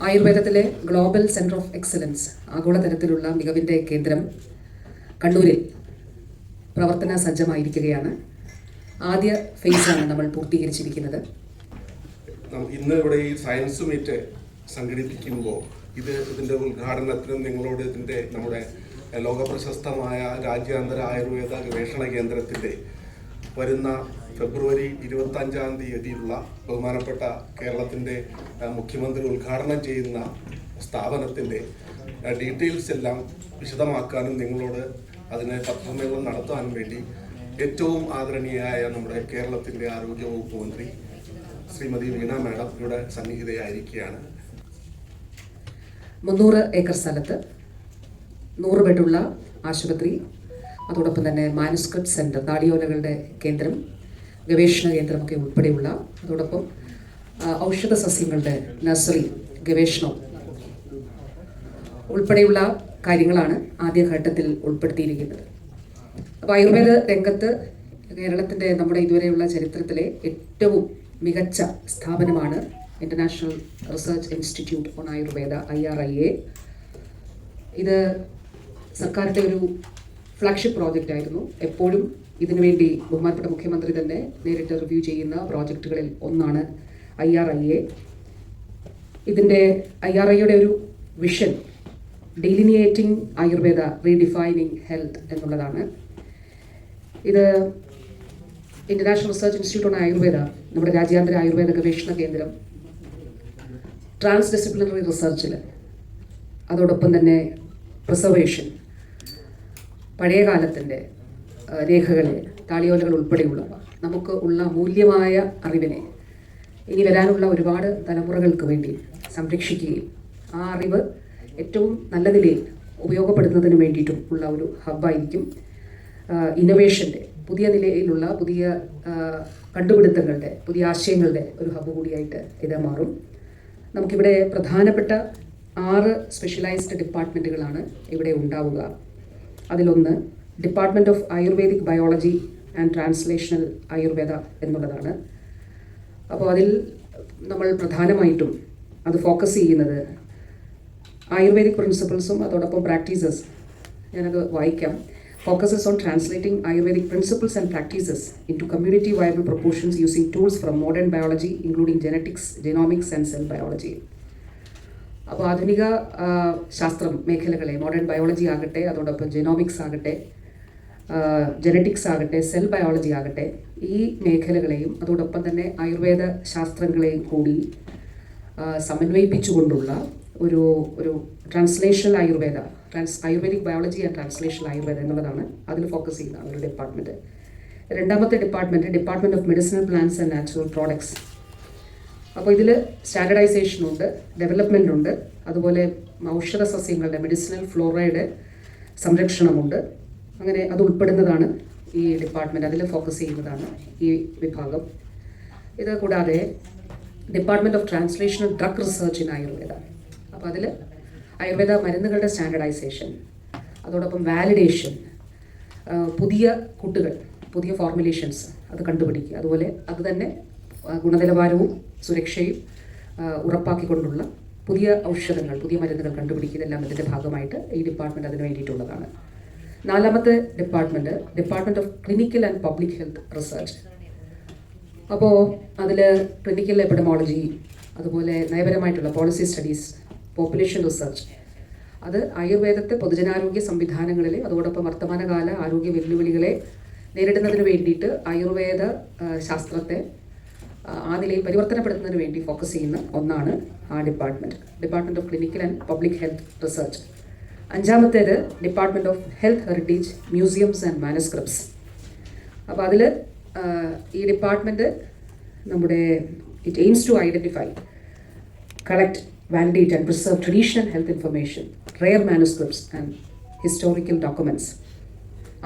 ആയുർവേദത്തിലെ global centre of excellence ആഗോളതലത്തിലുള്ള മികവിൻ്റെ കേന്ദ്രം കണ്ണൂരിൽ പ്രവർത്തന സജ്ജമായിരിക്കുകയാണ്. ആദ്യ ഫേസാണ് നമ്മൾ പൂർത്തീകരിച്ചിരിക്കുന്നത്. ഇന്ന് ഇവിടെ ഈ സയൻസ് മീറ്റ് സംഘടിപ്പിക്കുമ്പോൾ ഇതിൻ്റെ ഉദ്ഘാടനത്തിനും നിങ്ങളോട് നമ്മുടെ ലോകപ്രശസ്തമായ രാജ്യാന്തര ആയുർവേദ ഗവേഷണ കേന്ദ്രത്തിൻ്റെ വരുന്ന ഫെബ്രുവരി 25-ാം തീയതിയുള്ള ബഹുമാനപ്പെട്ട കേരളത്തിൻ്റെ മുഖ്യമന്ത്രി ഉദ്ഘാടനം ചെയ്യുന്ന സ്ഥാപനത്തിൻ്റെ ഡീറ്റെയിൽസ് എല്ലാം വിശദമാക്കാനും നിങ്ങളോട് അതിനെ പത്രസമ്മേളനം നടത്താനും വേണ്ടി ഏറ്റവും ആദരണീയയായ നമ്മുടെ കേരളത്തിൻ്റെ ആരോഗ്യവകുപ്പ് മന്ത്രി ശ്രീമതി വീണ മാഡം ഇവിടെ സന്നിഹിതയായിരിക്കുകയാണ്. 300 ഏക്കർ സ്ഥലത്ത് 100 ബെഡുള്ള ആശുപത്രി, അതോടൊപ്പം തന്നെ മാനുസ്ക്രിപ്റ്റ് സെൻറ്റർ, താടിയോലകളുടെ കേന്ദ്രം, ഗവേഷണ കേന്ദ്രമൊക്കെ ഉൾപ്പെടെയുള്ള, അതോടൊപ്പം ഔഷധ സസ്യങ്ങളുടെ നഴ്സറി, ഗവേഷണം ഉൾപ്പെടെയുള്ള കാര്യങ്ങളാണ് ആദ്യഘട്ടത്തിൽ ഉൾപ്പെടുത്തിയിരിക്കുന്നത്. അപ്പോൾ ആയുർവേദ രംഗത്ത് കേരളത്തിൻ്റെ നമ്മുടെ ഇതുവരെയുള്ള ചരിത്രത്തിലെ ഏറ്റവും മികച്ച സ്ഥാപനമാണ് international research institute on Ayurveda, IRIA. ഇത് സർക്കാരിൻ്റെ ഒരു ഫ്ലാഗ്ഷിപ്പ് പ്രോജക്റ്റ് ആയിരുന്നു. എപ്പോഴും ഇതിനുവേണ്ടി ബഹുമാനപ്പെട്ട മുഖ്യമന്ത്രി തന്നെ നേരിട്ട് റിവ്യൂ ചെയ്യുന്ന പ്രോജക്റ്റുകളിൽ ഒന്നാണ് IRIA. ഇതിൻ്റെ IRIAയുടെ ഒരു വിഷൻ ഡെലിനിയേറ്റിംഗ് ആയുർവേദ, റീഡിഫൈനിങ് ഹെൽത്ത് എന്നുള്ളതാണ്. ഇത് international research institute on Ayurveda, നമ്മുടെ രാജ്യാന്തര ആയുർവേദ ഗവേഷണ കേന്ദ്രം, ട്രാൻസ് ഡിസിപ്ലിനറി റിസർച്ചിൽ, അതോടൊപ്പം തന്നെ പ്രിസർവേഷൻ, പഴയ കാലത്തിൻ്റെ രേഖകളെ, താളിയോലകൾ ഉൾപ്പെടെയുള്ളവ, നമുക്ക് ഉള്ള മൂല്യമായ അറിവിനെ ഇനി വരാനുള്ള ഒരുപാട് തലമുറകൾക്ക് വേണ്ടി സംരക്ഷിക്കുകയും ആ അറിവ് ഏറ്റവും നല്ല നിലയിൽ ഉപയോഗപ്പെടുത്തുന്നതിന് വേണ്ടിയിട്ടും ഉള്ള ഒരു ഹബ്ബായിരിക്കും. ഇന്നൊവേഷൻ്റെ പുതിയ നിലയിലുള്ള പുതിയ കണ്ടുപിടുത്തങ്ങളുടെ, പുതിയ ആശയങ്ങളുടെ ഒരു ഹബ്ബ് കൂടിയായിട്ട് ഇത് മാറും. നമുക്കിവിടെ പ്രധാനപ്പെട്ട 6 സ്പെഷ്യലൈസ്ഡ് ഡിപ്പാർട്ട്മെൻറ്റുകളാണ് ഇവിടെ ഉണ്ടാവുക. അതിലൊന്ന് department of ayurvedic biology and translational Ayurveda എന്നുള്ളതാണ്. അപ്പോൾ അതിൽ നമ്മൾ പ്രധാനമായിട്ടും അത് ഫോക്കസ് ചെയ്യുന്നത് ആയുർവേദിക് പ്രിൻസിപ്പിൾസും അതോടൊപ്പം പ്രാക്ടീസസ്, ഞാനത് വായിക്കാം. Focuses on translating Ayurvedic principles and practices into community-viable proportions using tools from modern biology, including genetics, genomics and cell biology. അപ്പോൾ ആധുനിക ശാസ്ത്രം മേഖലകളെ, മോഡേൺ ബയോളജി ആകട്ടെ, അതോടൊപ്പം ജെനോമിക്സ് ആകട്ടെ, ജെനറ്റിക്സ് ആകട്ടെ, സെൽ ബയോളജി ആകട്ടെ, ഈ മേഖലകളെയും അതോടൊപ്പം തന്നെ ആയുർവേദ ശാസ്ത്രങ്ങളെയും കൂടി സമന്വയിപ്പിച്ചുകൊണ്ടുള്ള ഒരു translational Ayurveda, ayurvedic biology and translational Ayurveda എന്നുള്ളതാണ് അതിൽ ഫോക്കസ് ചെയ്യുന്ന ഒരു ഡിപ്പാർട്ട്മെൻറ്റ്. രണ്ടാമത്തെ department of medicinal plants and natural products. അപ്പോൾ ഇതിൽ സ്റ്റാൻഡർഡൈസേഷനുണ്ട്, ഡെവലപ്മെൻ്റ് ഉണ്ട്, അതുപോലെ ഔഷധ സസ്യങ്ങളുടെ, മെഡിസിനൽ ഫ്ലോറയുടെ സംരക്ഷണമുണ്ട്. അങ്ങനെ അത് ഉൾപ്പെടുന്നതാണ് ഈ ഡിപ്പാർട്ട്മെൻറ്റ്, അതിൽ ഫോക്കസ് ചെയ്യുന്നതാണ് ഈ വിഭാഗം. ഇത് കൂടാതെ department of translational drug research in Ayurveda. അപ്പോൾ അതിൽ ആയുർവേദ മരുന്നുകളുടെ സ്റ്റാൻഡർഡൈസേഷൻ, അതോടൊപ്പം വാലിഡേഷൻ, പുതിയ കൂട്ടുകൾ, പുതിയ ഫോർമുലേഷൻസ് അത് കണ്ടുപിടിക്കുക, അതുപോലെ അത് തന്നെ ഗുണനിലവാരവും സുരക്ഷയും ഉറപ്പാക്കിക്കൊണ്ടുള്ള പുതിയ ഔഷധങ്ങൾ, പുതിയ മരുന്നുകൾ കണ്ടുപിടിക്കുക, ഇതെല്ലാം ഇതിൻ്റെ ഭാഗമായിട്ട് ഈ ഡിപ്പാർട്ട്മെൻറ്റ് അതിന് വേണ്ടിയിട്ടുള്ളതാണ്. നാലാമത്തെ department of clinical and public health research. അപ്പോൾ അതിൽ ക്ലിനിക്കൽ എപ്പിഡമോളജി, അതുപോലെ നയപരമായിട്ടുള്ള പോളിസി സ്റ്റഡീസ്, പോപ്പുലേഷൻ റിസർച്ച്, അത് ആയുർവേദത്തെ പൊതുജനാരോഗ്യ സംവിധാനങ്ങളിലെ, അതോടൊപ്പം വർത്തമാനകാല ആരോഗ്യ വെല്ലുവിളികളെ നേരിടുന്നതിന് വേണ്ടിയിട്ട് ആയുർവേദ ശാസ്ത്രത്തെ ആ നിലയിൽ പരിവർത്തനപ്പെടുത്തുന്നതിന് വേണ്ടി ഫോക്കസ് ചെയ്യുന്ന ഒന്നാണ് ആ department of clinical and public health research. അഞ്ചാമത്തേത് department of health heritage, museums and manuscripts. അപ്പോൾ അതിൽ ഈ ഡിപ്പാർട്ട്മെൻറ്റ് നമ്മുടെ it aims to identify, collect, validate and preserve traditional health information, rare manuscripts and historical documents.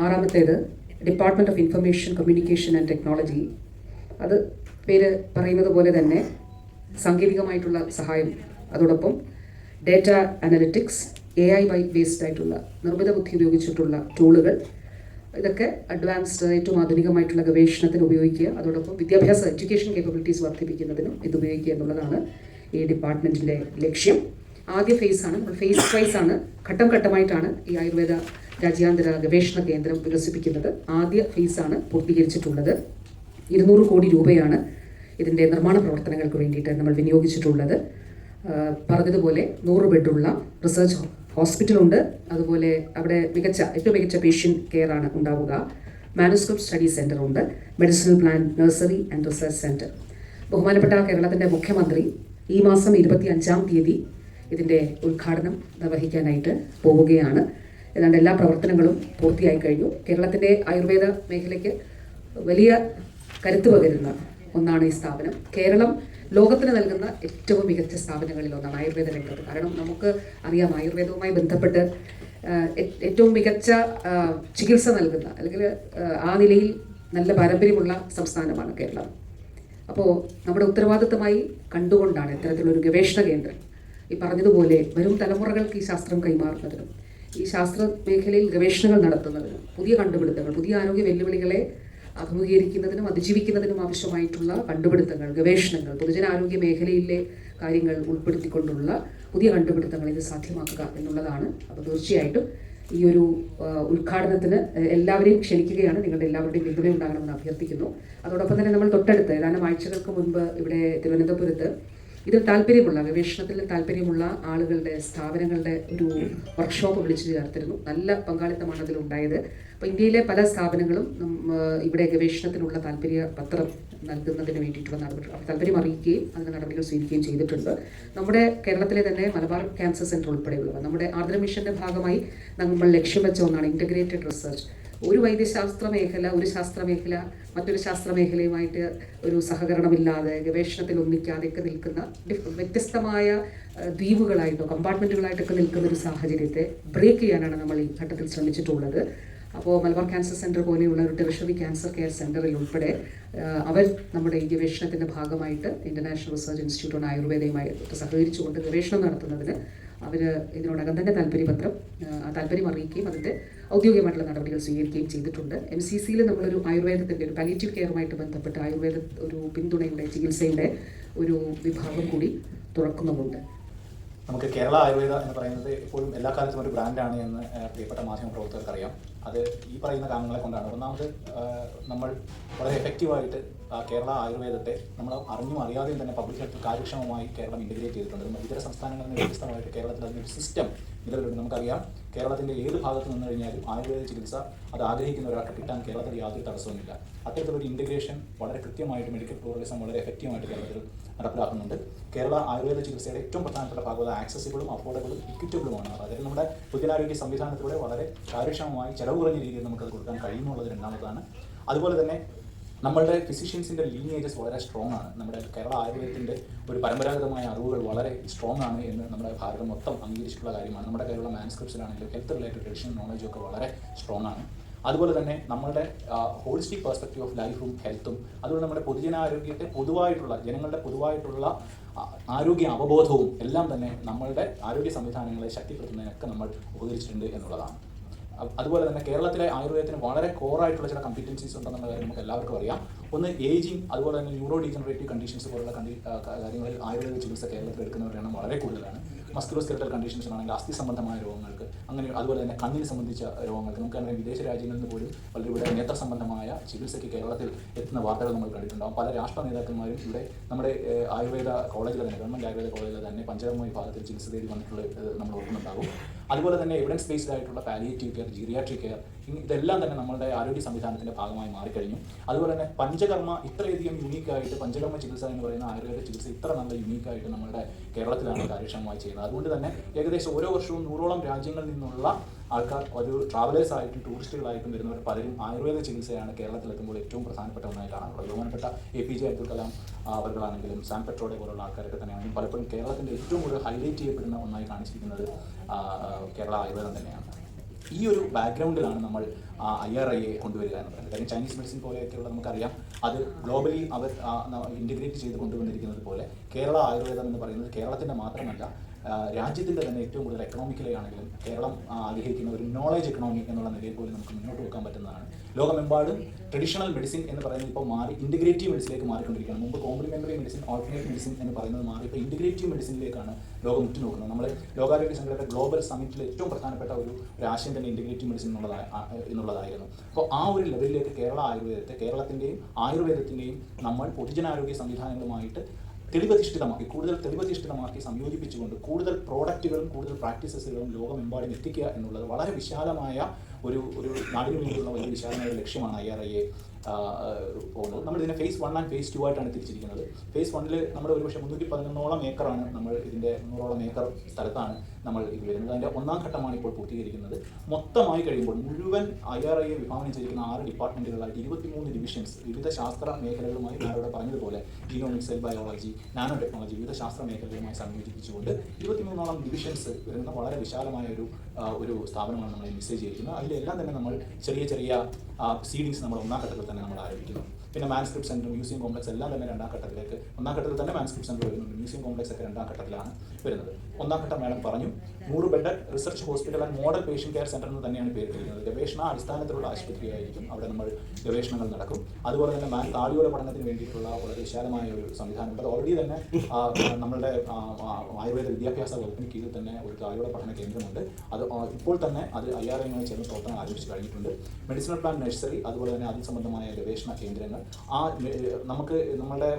ആറാമത്തേത് department of information communication and technology. അത് പേര് പറയുന്നത് പോലെ തന്നെ സാങ്കേതികമായിട്ടുള്ള സഹായം, അതോടൊപ്പം ഡേറ്റ അനലിറ്റിക്സ്, AI ബേസ്ഡ് ആയിട്ടുള്ള നിർമ്മിത ബുദ്ധി ഉപയോഗിച്ചിട്ടുള്ള ടൂളുകൾ, ഇതൊക്കെ അഡ്വാൻസ്ഡ് ഏറ്റവും ആധുനികമായിട്ടുള്ള ഗവേഷണത്തിന് ഉപയോഗിക്കുക, അതോടൊപ്പം വിദ്യാഭ്യാസ എഡ്യൂക്കേഷൻ കേപ്പബിലിറ്റീസ് വർദ്ധിപ്പിക്കുന്നതിനും ഇത് ഉപയോഗിക്കുക എന്നുള്ളതാണ് ഈ ഡിപ്പാർട്ട്മെൻറ്റിൻ്റെ ലക്ഷ്യം. ആദ്യ ഫേസാണ്, നമ്മൾ ഫേസ് വൈസാണ്, ഘട്ടം ഘട്ടമായിട്ടാണ് ഈ ആയുർവേദ രാജ്യാന്തര ഗവേഷണ കേന്ദ്രം വികസിപ്പിക്കുന്നത്. ആദ്യ ഫേസാണ് പൂർത്തീകരിച്ചിട്ടുള്ളത്. 200 കോടി രൂപയാണ് ഇതിൻ്റെ നിർമ്മാണ പ്രവർത്തനങ്ങൾക്ക് വേണ്ടിയിട്ട് നമ്മൾ വിനിയോഗിച്ചിട്ടുള്ളത്. പറഞ്ഞതുപോലെ 100 ബെഡുള്ള റിസർച്ച് ഹോസ്പിറ്റലുണ്ട്. അതുപോലെ അവിടെ ഏറ്റവും മികച്ച പേഷ്യൻ്റ് കെയർ ആണ് ഉണ്ടാവുക. മാനുസ്ക്രിപ്റ്റ് സ്റ്റഡി സെൻ്റർ ഉണ്ട്, medicinal plant nursery and research centre. ബഹുമാനപ്പെട്ട കേരളത്തിൻ്റെ മുഖ്യമന്ത്രി ഈ മാസം 25-ാം തീയതി ഇതിൻ്റെ ഉദ്ഘാടനം നിർവഹിക്കാനായിട്ട് പോവുകയാണ്. ഏതാണ്ട് എല്ലാ പ്രവർത്തനങ്ങളും പൂർത്തിയായി കഴിഞ്ഞു. കേരളത്തിൻ്റെ ആയുർവേദ മേഖലയ്ക്ക് വലിയ കരുത്ത് പകരുന്ന ഒന്നാണ് ഈ സ്ഥാപനം. കേരളം ലോകത്തിന് നൽകുന്ന ഏറ്റവും മികച്ച സ്ഥാപനങ്ങളിൽ ഒന്നാണ് ആയുർവേദ രംഗത്ത്. കാരണം നമുക്ക് അറിയാം, ആയുർവേദവുമായി ബന്ധപ്പെട്ട് ഏറ്റവും മികച്ച ചികിത്സ നൽകുന്ന, അല്ലെങ്കിൽ ആ നിലയിൽ നല്ല പാരമ്പര്യമുള്ള സംസ്ഥാനമാണ് കേരളം. അപ്പോൾ നമ്മുടെ ഉത്തരവാദിത്തമായി കണ്ടുകൊണ്ടാണ് ഇത്തരത്തിലൊരു ഗവേഷണ കേന്ദ്രം ഈ പറഞ്ഞതുപോലെ വരും തലമുറകൾക്ക് ഈ ശാസ്ത്രം കൈമാറുന്നതിനും ഈ ശാസ്ത്ര മേഖലയിൽ ഗവേഷണങ്ങൾ നടത്തുന്നതിനും പുതിയ കണ്ടുപിടുത്തങ്ങൾ, പുതിയ ആരോഗ്യ വെല്ലുവിളികളെ അഭിമുഖീകരിക്കുന്നതിനും അതിജീവിക്കുന്നതിനും ആവശ്യമായിട്ടുള്ള കണ്ടുപിടുത്തങ്ങൾ, ഗവേഷണങ്ങൾ, പൊതുജനാരോഗ്യ മേഖലയിലെ കാര്യങ്ങൾ ഉൾപ്പെടുത്തിക്കൊണ്ടുള്ള പുതിയ കണ്ടുപിടുത്തങ്ങൾ ഇത് സാധ്യമാക്കുക എന്നുള്ളതാണ്. അപ്പോൾ തീർച്ചയായിട്ടും ഈ ഒരു ഉദ്ഘാടനത്തിന് എല്ലാവരെയും ക്ഷണിക്കുകയാണ്. നിങ്ങളുടെ എല്ലാവരുടെയും പിന്തുണ ഉണ്ടാകണമെന്ന് അഭ്യർത്ഥിക്കുന്നു. അതോടൊപ്പം തന്നെ നമ്മൾ തൊട്ടടുത്ത് ഏതാനും ആഴ്ചകൾക്ക് മുൻപ് ഇവിടെ തിരുവനന്തപുരത്ത് ഇതിൽ താല്പര്യമുള്ള, ഗവേഷണത്തിൽ താല്പര്യമുള്ള ആളുകളുടെ സ്ഥാപനങ്ങളുടെ ഒരു വർക്ക്ഷോപ്പ് വിളിച്ചു ചേർത്തിരുന്നു. നല്ല പങ്കാളിത്തമാണ് അതിലുണ്ടായത്. അപ്പോൾ ഇന്ത്യയിലെ പല സ്ഥാപനങ്ങളും ഇവിടെ ഗവേഷണത്തിനുള്ള താല്പര്യ പത്രം നൽകുന്നതിന് വേണ്ടിയിട്ടുള്ള താല്പര്യം അറിയിക്കുകയും അതിന് നടപടികൾ സ്വീകരിക്കുകയും ചെയ്തിട്ടുണ്ട്. നമ്മുടെ കേരളത്തിലെ തന്നെ മലബാർ ക്യാൻസർ സെൻറ്റർ ഉൾപ്പെടെയുള്ളവ നമ്മുടെ ആർദ്ര മിഷൻ്റെ ഭാഗമായി നമ്മൾ ലക്ഷ്യം വെച്ച ഒന്നാണ് ഇൻ്റഗ്രേറ്റഡ് റിസർച്ച്. ഒരു വൈദ്യശാസ്ത്ര മേഖല, ഒരു ശാസ്ത്ര മേഖല മറ്റൊരു ശാസ്ത്ര മേഖലയുമായിട്ട് ഒരു സഹകരണമില്ലാതെ ഗവേഷണത്തിൽ ഒന്നിക്കാതെയൊക്കെ നിൽക്കുന്ന വ്യത്യസ്തമായ ദ്വീപുകളായിട്ടോ കമ്പാർട്ട്മെൻറ്റുകളായിട്ടൊക്കെ നിൽക്കുന്ന ഒരു സാഹചര്യത്തെ ബ്രേക്ക് ചെയ്യാനാണ് നമ്മൾ ഈ ഘട്ടത്തിൽ ശ്രമിച്ചിട്ടുള്ളത്. അപ്പോൾ മലബാർ ക്യാൻസർ സെൻറ്റർ പോലെയുള്ള ഒരു ടെറിഷറി ക്യാൻസർ കെയർ സെൻറ്ററിൽ ഉൾപ്പെടെ അവർ നമ്മുടെ ഈ ഗവേഷണത്തിൻ്റെ ഭാഗമായിട്ട് ഇൻ്റർനാഷണൽ റിസർച്ച് ഇൻസ്റ്റിറ്റ്യൂട്ട് ഓൺ ആയുർവേദയുമായിട്ട് സഹകരിച്ചുകൊണ്ട് ഗവേഷണം നടത്തുന്നതിന് അവർ ഇതിനോടകം തന്നെ താല്പര്യം അറിയിക്കുകയും അതിൻ്റെ ഔദ്യോഗികമായിട്ടുള്ള നടപടികൾ സ്വീകരിക്കുകയും ചെയ്തിട്ടുണ്ട്. MCCയിൽ നമ്മളൊരു ആയുർവേദത്തിൻ്റെ ഒരു പാലിയേറ്റീവ് കെയറുമായിട്ട് ബന്ധപ്പെട്ട് ആയുർവേദ ഒരു പിന്തുണയുടെ ചികിത്സയുടെ ഒരു വിഭാഗം കൂടി തുറക്കുന്നുമുണ്ട്. നമുക്ക് കേരള ആയുർവേദ എന്ന് പറയുന്നത് എപ്പോഴും എല്ലാ കാലത്തും ഒരു ബ്രാൻഡാണ് എന്ന് പ്രിയപ്പെട്ട മാധ്യമ പ്രവർത്തകർക്ക് അറിയാം. അത് ഈ പറയുന്ന കാരണങ്ങളെ കൊണ്ടാണ്. ഒന്നാമത് നമ്മൾ വളരെ എഫക്റ്റീവായിട്ട് കേരള ആയുർവേദത്തെ നമ്മൾ അറിഞ്ഞും അറിയാതെയും തന്നെ പബ്ലിക് ഹെൽത്ത് കാര്യക്ഷമമായി കേരളം ഇൻ്റഗ്രേറ്റ് ചെയ്തിട്ടുണ്ട്. ഇതര സംസ്ഥാനങ്ങളിൽ നിന്ന് വ്യത്യസ്തമായിട്ട് കേരളത്തിൽ അതിനൊരു സിസ്റ്റം നിലവിലുണ്ട്. നമുക്കറിയാം, കേരളത്തിൻ്റെ ഏത് ഭാഗത്ത് നിന്ന് കഴിഞ്ഞാലും ആയുർവേദ ചികിത്സ അത് ആഗ്രഹിക്കുന്ന ഒരാൾക്ക് കിട്ടാൻ കേരളത്തിൽ യാതൊരു തടസ്സവുമില്ല. അത്തരത്തിലൊരു ഇൻ്റഗ്രേഷൻ വളരെ കൃത്യമായിട്ട് മെഡിക്കൽ ടൂറിസം വളരെ എഫക്റ്റീവായിട്ട് കേരളത്തിൽ നടപ്പിലാക്കുന്നുണ്ട്. കേരള ആയുർവേദ ചികിത്സയുടെ ഏറ്റവും പ്രധാനപ്പെട്ട ഭാഗം ആക്സസിബിളും അഫോർഡബിളും ഇക്വിറ്റബിളുമാണ്. അതായത് നമ്മുടെ പൊതുജനാരോഗ്യ സംവിധാനത്തിലൂടെ വളരെ കാര്യക്ഷമമായി ചെലവ് കുറഞ്ഞ രീതിയിൽ നമുക്കത് കൊടുക്കാൻ കഴിയുന്നുള്ളത് രണ്ടാമതാണ്. അതുപോലെ തന്നെ നമ്മളുടെ ഫിസിഷ്യൻസിൻ്റെ ലീനിയേജസ് വളരെ സ്ട്രോങ് ആണ്. നമ്മുടെ കേരള ആയുർവേദത്തിൻ്റെ ഒരു പരമ്പരാഗതമായ അറിവുകൾ വളരെ സ്ട്രോങ് ആണ് എന്ന് നമ്മുടെ ഭാരതം മൊത്തം അംഗീകരിച്ചിട്ടുള്ള കാര്യമാണ്. നമ്മുടെ കേരള മാനുസ്ക്രിപ്റ്റ്സിലാണെങ്കിലും ഹെൽത്ത് റിലേറ്റഡ് ട്രഡീഷണൽ നോളജും ഒക്കെ വളരെ സ്ട്രോങ് ആണ്. അതുപോലെ തന്നെ നമ്മുടെ ഹോളിസ്റ്റിക് പെർസ്പെക്റ്റീവ് ഓഫ് ലൈഫും ഹെൽത്തും, അതുപോലെ നമ്മുടെ പൊതുജനാരോഗ്യത്തെ ജനങ്ങളുടെ പൊതുവായിട്ടുള്ള ആരോഗ്യ അവബോധവും എല്ലാം തന്നെ നമ്മളുടെ ആരോഗ്യ സംവിധാനങ്ങളെ ശക്തിപ്പെടുത്തുന്നതിനൊക്കെ നമ്മൾ ഉപകരിച്ചിട്ടുണ്ട് എന്നുള്ളതാണ്. അതുപോലെ തന്നെ കേരളത്തിലെ ആയുർവേദത്തിന് വളരെ കോറായിട്ടുള്ള ചില കമ്പിറ്റൻസീസ് ഉണ്ടെന്നുള്ള കാര്യം നമുക്ക് എല്ലാവർക്കും അറിയാം. ഒന്ന് ഏജിങ്, അതുപോലെ തന്നെ ന്യൂറോ ഡീജനറേറ്റീവ് കണ്ടീഷൻസ് പോലുള്ള കാര്യങ്ങളിൽ ആയുർവേദ ചികിത്സ കേരളത്തിൽ എടുക്കുന്നവരുടെ എണ്ണം വളരെ കൂടുതലാണ്. മസ്കുലോസ്കെലറ്റൽ കണ്ടീഷൻസിനാണെങ്കിൽ അസ്ഥി സംബന്ധമായ രോഗങ്ങൾക്ക്, അങ്ങനെ അതുപോലെ തന്നെ കണ്ണിന് സംബന്ധിച്ച രോഗങ്ങൾക്ക് നമുക്കറിയാം വിദേശ രാജ്യങ്ങളിൽ നിന്ന് പോലും വളരെ ഇവിടെ നേത്ര സംബന്ധമായ ചികിത്സയ്ക്ക് കേരളത്തിൽ എത്തുന്ന വാർത്തകൾ നമ്മൾ കണ്ടിട്ടുണ്ടാകും. പല രാഷ്ട്ര നേതാക്കന്മാരും ഇവിടെ നമ്മുടെ ആയുർവേദ കോളേജിൽ തന്നെ, ഗവൺമെൻറ് ആയുർവേദ കോളേജിൽ തന്നെ പഞ്ചകർമ്മ വിഭാഗത്തിൽ ചികിത്സ തേടി വന്നിട്ടുള്ളത് നമ്മൾ ഓർക്കുന്നുണ്ടാകും. അതുപോലെ തന്നെ എവിഡൻസ് ബേസ്ഡ് ആയിട്ടുള്ള പാലിയേറ്റീവ് കെയർ, ജീറിയാട്രിക് കെയർ, ഇതെല്ലാം തന്നെ നമ്മളുടെ ആരോഗ്യ സംവിധാനത്തിൻ്റെ ഭാഗമായി മാറിക്കഴിഞ്ഞു. അതുപോലെ തന്നെ പഞ്ചകർമ്മ ഇത്രയധികം യുണീക്കായിട്ട്, പഞ്ചകർമ്മ ചികിത്സ എന്ന് പറയുന്ന ആയുർവേദ ചികിത്സ ഇത്ര നല്ല യുണീക്കായിട്ട് നമ്മുടെ കേരളത്തിലാണ് കാര്യക്ഷമമായി ചെയ്യുന്നത്. അതുകൊണ്ട് തന്നെ ഏകദേശം ഓരോ വർഷവും 100ഓളം രാജ്യങ്ങളിൽ നിന്നുള്ള ആൾക്കാർ ഒരു ട്രാവലേഴ്സ് ആയിട്ടും ടൂറിസ്റ്റുകളായിട്ടും വരുന്നവർ പലരും ആയുർവേദ ചികിത്സയാണ് കേരളത്തിലെത്തുമ്പോൾ ഏറ്റവും പ്രധാനപ്പെട്ട ഒന്നായി കാണാറുള്ളത്. ബഹുമാനപ്പെട്ട APJ അബ്ദുൽ കലാം അവർകളാണെങ്കിലും സാം പെട്രോളെ പോലുള്ള ആൾക്കാരൊക്കെ തന്നെയാണെങ്കിലും പലപ്പോഴും കേരളത്തിൻ്റെ ഏറ്റവും കൂടുതൽ ഹൈലൈറ്റ് ചെയ്യപ്പെടുന്ന ഒന്നായി കാണിച്ചിരിക്കുന്നത് കേരള ആയുർവേദം തന്നെയാണ്. ഈ ഒരു ബാക്ക്ഗ്രൗണ്ടിലാണ് നമ്മൾ IRIA കൊണ്ടുവരിക എന്ന് പറയുന്നത്. കാര്യം ചൈനീസ് മെഡിസിൻ പോലെയൊക്കെയുള്ള നമുക്കറിയാം, അത് ഗ്ലോബലി അവർ ഇൻ്റഗ്രേറ്റ് ചെയ്ത് കൊണ്ടുവന്നിരിക്കുന്നത് പോലെ കേരള ആയുർവേദം എന്ന് പറയുന്നത് കേരളത്തിൻ്റെ മാത്രമല്ല രാജ്യത്തിൻ്റെ തന്നെ ഏറ്റവും കൂടുതൽ എക്കണോമിക്കലി ആണെങ്കിലും കേരളം ആഗ്രഹിക്കുന്ന ഒരു നോളജ് എക്കണോമി എന്നുള്ള നിലയിൽ പോലും നമുക്ക് മുന്നോട്ട് വെക്കാൻ പറ്റുന്നതാണ്. ലോകമെമ്പാടും ട്രഡീഷണൽ മെഡിസിൻ എന്ന് പറയുന്നത് ഇപ്പോൾ മാറി ഇൻറ്റഗ്രേറ്റീവ് മെഡിസിനിലേക്ക് മാറിക്കൊണ്ടിരിക്കുകയാണ്. മുമ്പ് കോംപ്ലിമെൻ്ററി മെഡിസിൻ, ഓൾട്ടർനേറ്റ് മെഡിസിൻ എന്ന് പറയുന്നത് മാറി ഇപ്പോൾ ഇൻറ്റഗ്രേറ്റീവ് മെഡിസിനിലേക്കാണ് ലോകം ഉറ്റുനോക്കുന്നത്. നമ്മൾ ലോകാരോഗ്യ സംഘടനയുടെ ഗ്ലോബൽ സമ്മിറ്റിൽ ഏറ്റവും പ്രധാനപ്പെട്ട ഒരു ആശയം തന്നെ ഇൻറ്റഗ്രേറ്റീവ് മെഡിസിൻ എന്നുള്ളതായിരുന്നു. അപ്പോൾ ആ ഒരു ലെവലിലേക്ക് കേരളത്തിൻ്റെയും ആയുർവേദത്തിൻ്റെയും നമ്മൾ പൊതുജനാരോഗ്യ സംവിധാനങ്ങളുമായിട്ട് കൂടുതൽ തെളിവധിഷ്ഠിതമാക്കി സംയോജിപ്പിച്ചുകൊണ്ട് കൂടുതൽ പ്രോഡക്റ്റുകളും കൂടുതൽ പ്രാക്ടീസസുകളും ലോകമെമ്പാടും എത്തിക്കുക എന്നുള്ളത് വളരെ വിശാലമായ ഒരു നാടിനു വേണ്ടിയുള്ള വലിയ വിശാലമായ ഒരു ലക്ഷ്യമാണ് IRIA പോകുന്നത്. നമ്മളിതിനെ ഫേസ് 1 ആൻഡ് ഫേസ് 2 ആയിട്ടാണ് തിരിച്ചിരിക്കുന്നത്. ഫേസ് 1 നമ്മൾ ഒരുപക്ഷെ 311 ഏക്കറാണ് നമ്മൾ ഇതിൻ്റെ 300 ഏക്കർ സ്ഥലത്താണ് നമ്മൾ ഇത് വരുന്നത്. അതിൻ്റെ 1ാം ഘട്ടമാണ് ഇപ്പോൾ പൂർത്തീകരിക്കുന്നത്. മൊത്തമായി കഴിയുമ്പോൾ മുഴുവൻ IRIA വിഭാവനം ചെയ്തിരിക്കുന്ന 6 ഡിപ്പാർട്ട്മെൻറ്റുകളായിട്ട് 23 ഡിവിഷൻസ് വിവിധ ശാസ്ത്ര മേഖലകളുമായി ഞാനിവിടെ പറഞ്ഞതുപോലെ genomics, cell biology, nano technology വിവിധ ശാസ്ത്ര മേഖലകളുമായി സംയോജിപ്പിച്ചുകൊണ്ട് 23 ഡിവിഷൻസ് വരുന്ന വളരെ വിശാലമായ ഒരു സ്ഥാപനമാണ് നമ്മൾ മെസ്സേജ് ചെയ്തിരിക്കുന്നത്. അതിലെല്ലാം തന്നെ നമ്മൾ ചെറിയ സീഡിങ്സ് നമ്മൾ 1ാം ഘട്ടത്തിൽ തന്നെ നമ്മൾ ആരംഭിക്കുന്നു. പിന്നെ മാൻസ്ക്രിപ്റ്റ് സെൻറ്റർ, മ്യൂസിയം കോംപ്ലക്സ് എല്ലാം തന്നെ 2ാം ഘട്ടത്തിലേക്ക്, 1ാം ഘട്ടത്തിൽ തന്നെ മാൻസ്ക്രിപ്റ്റ് സെൻറ്റർ വരുന്നുണ്ട്, മ്യൂസിയം കോംപ്ലക്സ് ഒക്കെ 2ാം ഘട്ടത്തിലാണ് വരുന്നത്. 1ാം ഘട്ടം മാഡം പറഞ്ഞു 100 bedded research hospital and model patient care centre എന്ന് തന്നെയാണ് പേര് തരുന്നത്. ഗവേഷണ അടിസ്ഥാനത്തിലുള്ള ആശുപത്രിയായിരിക്കും. അവിടെ നമ്മൾ ഗവേഷണങ്ങൾ നടക്കും. അതുപോലെ തന്നെ താടിയോല പഠനത്തിന് വേണ്ടിയിട്ടുള്ള വളരെ വിശാലമായ ഒരു സംവിധാനമുണ്ട്. അത് ഓൾറെഡി തന്നെ നമ്മളുടെ ആയുർവേദ വിദ്യാഭ്യാസ വകുപ്പിന് കീഴിൽ തന്നെ ഒരു താടിയോല പഠന കേന്ദ്രമുണ്ട്. അത് ഇപ്പോൾ തന്നെ അത് IRIA ചേർന്ന് പ്രവർത്തനം ആരംഭിച്ചു കഴിഞ്ഞിട്ടുണ്ട്. മെഡിസിനൽ പ്ലാന്റ് നഴ്സറി, അതുപോലെ തന്നെ അതിൽ സംബന്ധമായ ഗവേഷണ കേന്ദ്രങ്ങൾ, നമുക്ക് നമ്മുടെ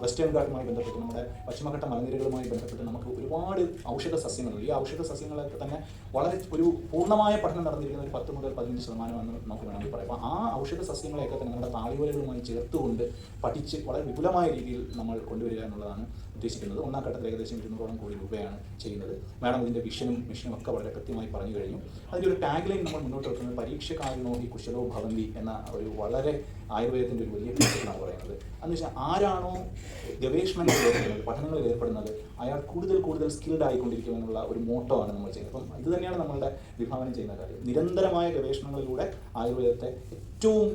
വെസ്റ്റേൺ ഗാർഡുമായി ബന്ധപ്പെട്ട് നമ്മുടെ പശ്ചിമഘട്ട മലനിരകളുമായി ബന്ധപ്പെട്ട് നമുക്ക് ഒരുപാട് ഔഷധ സസ്യങ്ങളുണ്ട്. ഈ ഔഷധ സസ്യങ്ങളൊക്കെ തന്നെ വളരെ ഒരു പൂർണ്ണമായ പഠനം നടന്നിരിക്കുന്ന ഒരു 10 മുതൽ 15% എന്ന് നമുക്ക് വേണമെങ്കിൽ പറയാം. അപ്പോൾ ആ ഔഷധ സസ്യങ്ങളെയൊക്കെ തന്നെ നമ്മുടെ താളിവലകളുമായി ചേർത്തുകൊണ്ട് പഠിച്ച് വളരെ വിപുലമായ രീതിയിൽ നമ്മൾ കൊണ്ടുവരിക എന്നുള്ളതാണ് ഉദ്ദേശിക്കുന്നത്. 1ാം ഘട്ടത്തിൽ ഏകദേശം 200 കോടി രൂപയാണ് ചെയ്യുന്നത്. മാഡം ഇതിൻ്റെ വിഷനും മിഷനും ഒക്കെ വളരെ കൃത്യമായി പറഞ്ഞു കഴിഞ്ഞു. അതിൻ്റെ ഒരു ടാഗ് ലൈൻ നമ്മൾ മുന്നോട്ട് വെക്കുന്നത് പരീക്ഷകാരണോ ഹി കുശലോ ഭവന്തി എന്ന ഒരു വളരെ ആയുർവേദത്തിൻ്റെ ഒരു വലിയ കൺസെപ്റ്റാണ് പറയുന്നത്. എന്ന് വെച്ചാൽ ആരാണോ ഗവേഷണങ്ങളിൽ ഏർപ്പെടുന്നത്, പഠനങ്ങളിൽ ഏർപ്പെടുന്നത്, അയാൾ കൂടുതൽ സ്കിൽഡ് ആയിക്കൊണ്ടിരിക്കുമെന്നുള്ള ഒരു മോട്ടോ ആണ് നമ്മൾ ചെയ്യുന്നത്. അപ്പം ഇത് തന്നെയാണ് നമ്മളുടെ വിഭാവനം ചെയ്യുന്ന കാര്യം. നിരന്തരമായ ഗവേഷണങ്ങളിലൂടെ ആയുർവേദത്തെ ഏറ്റവും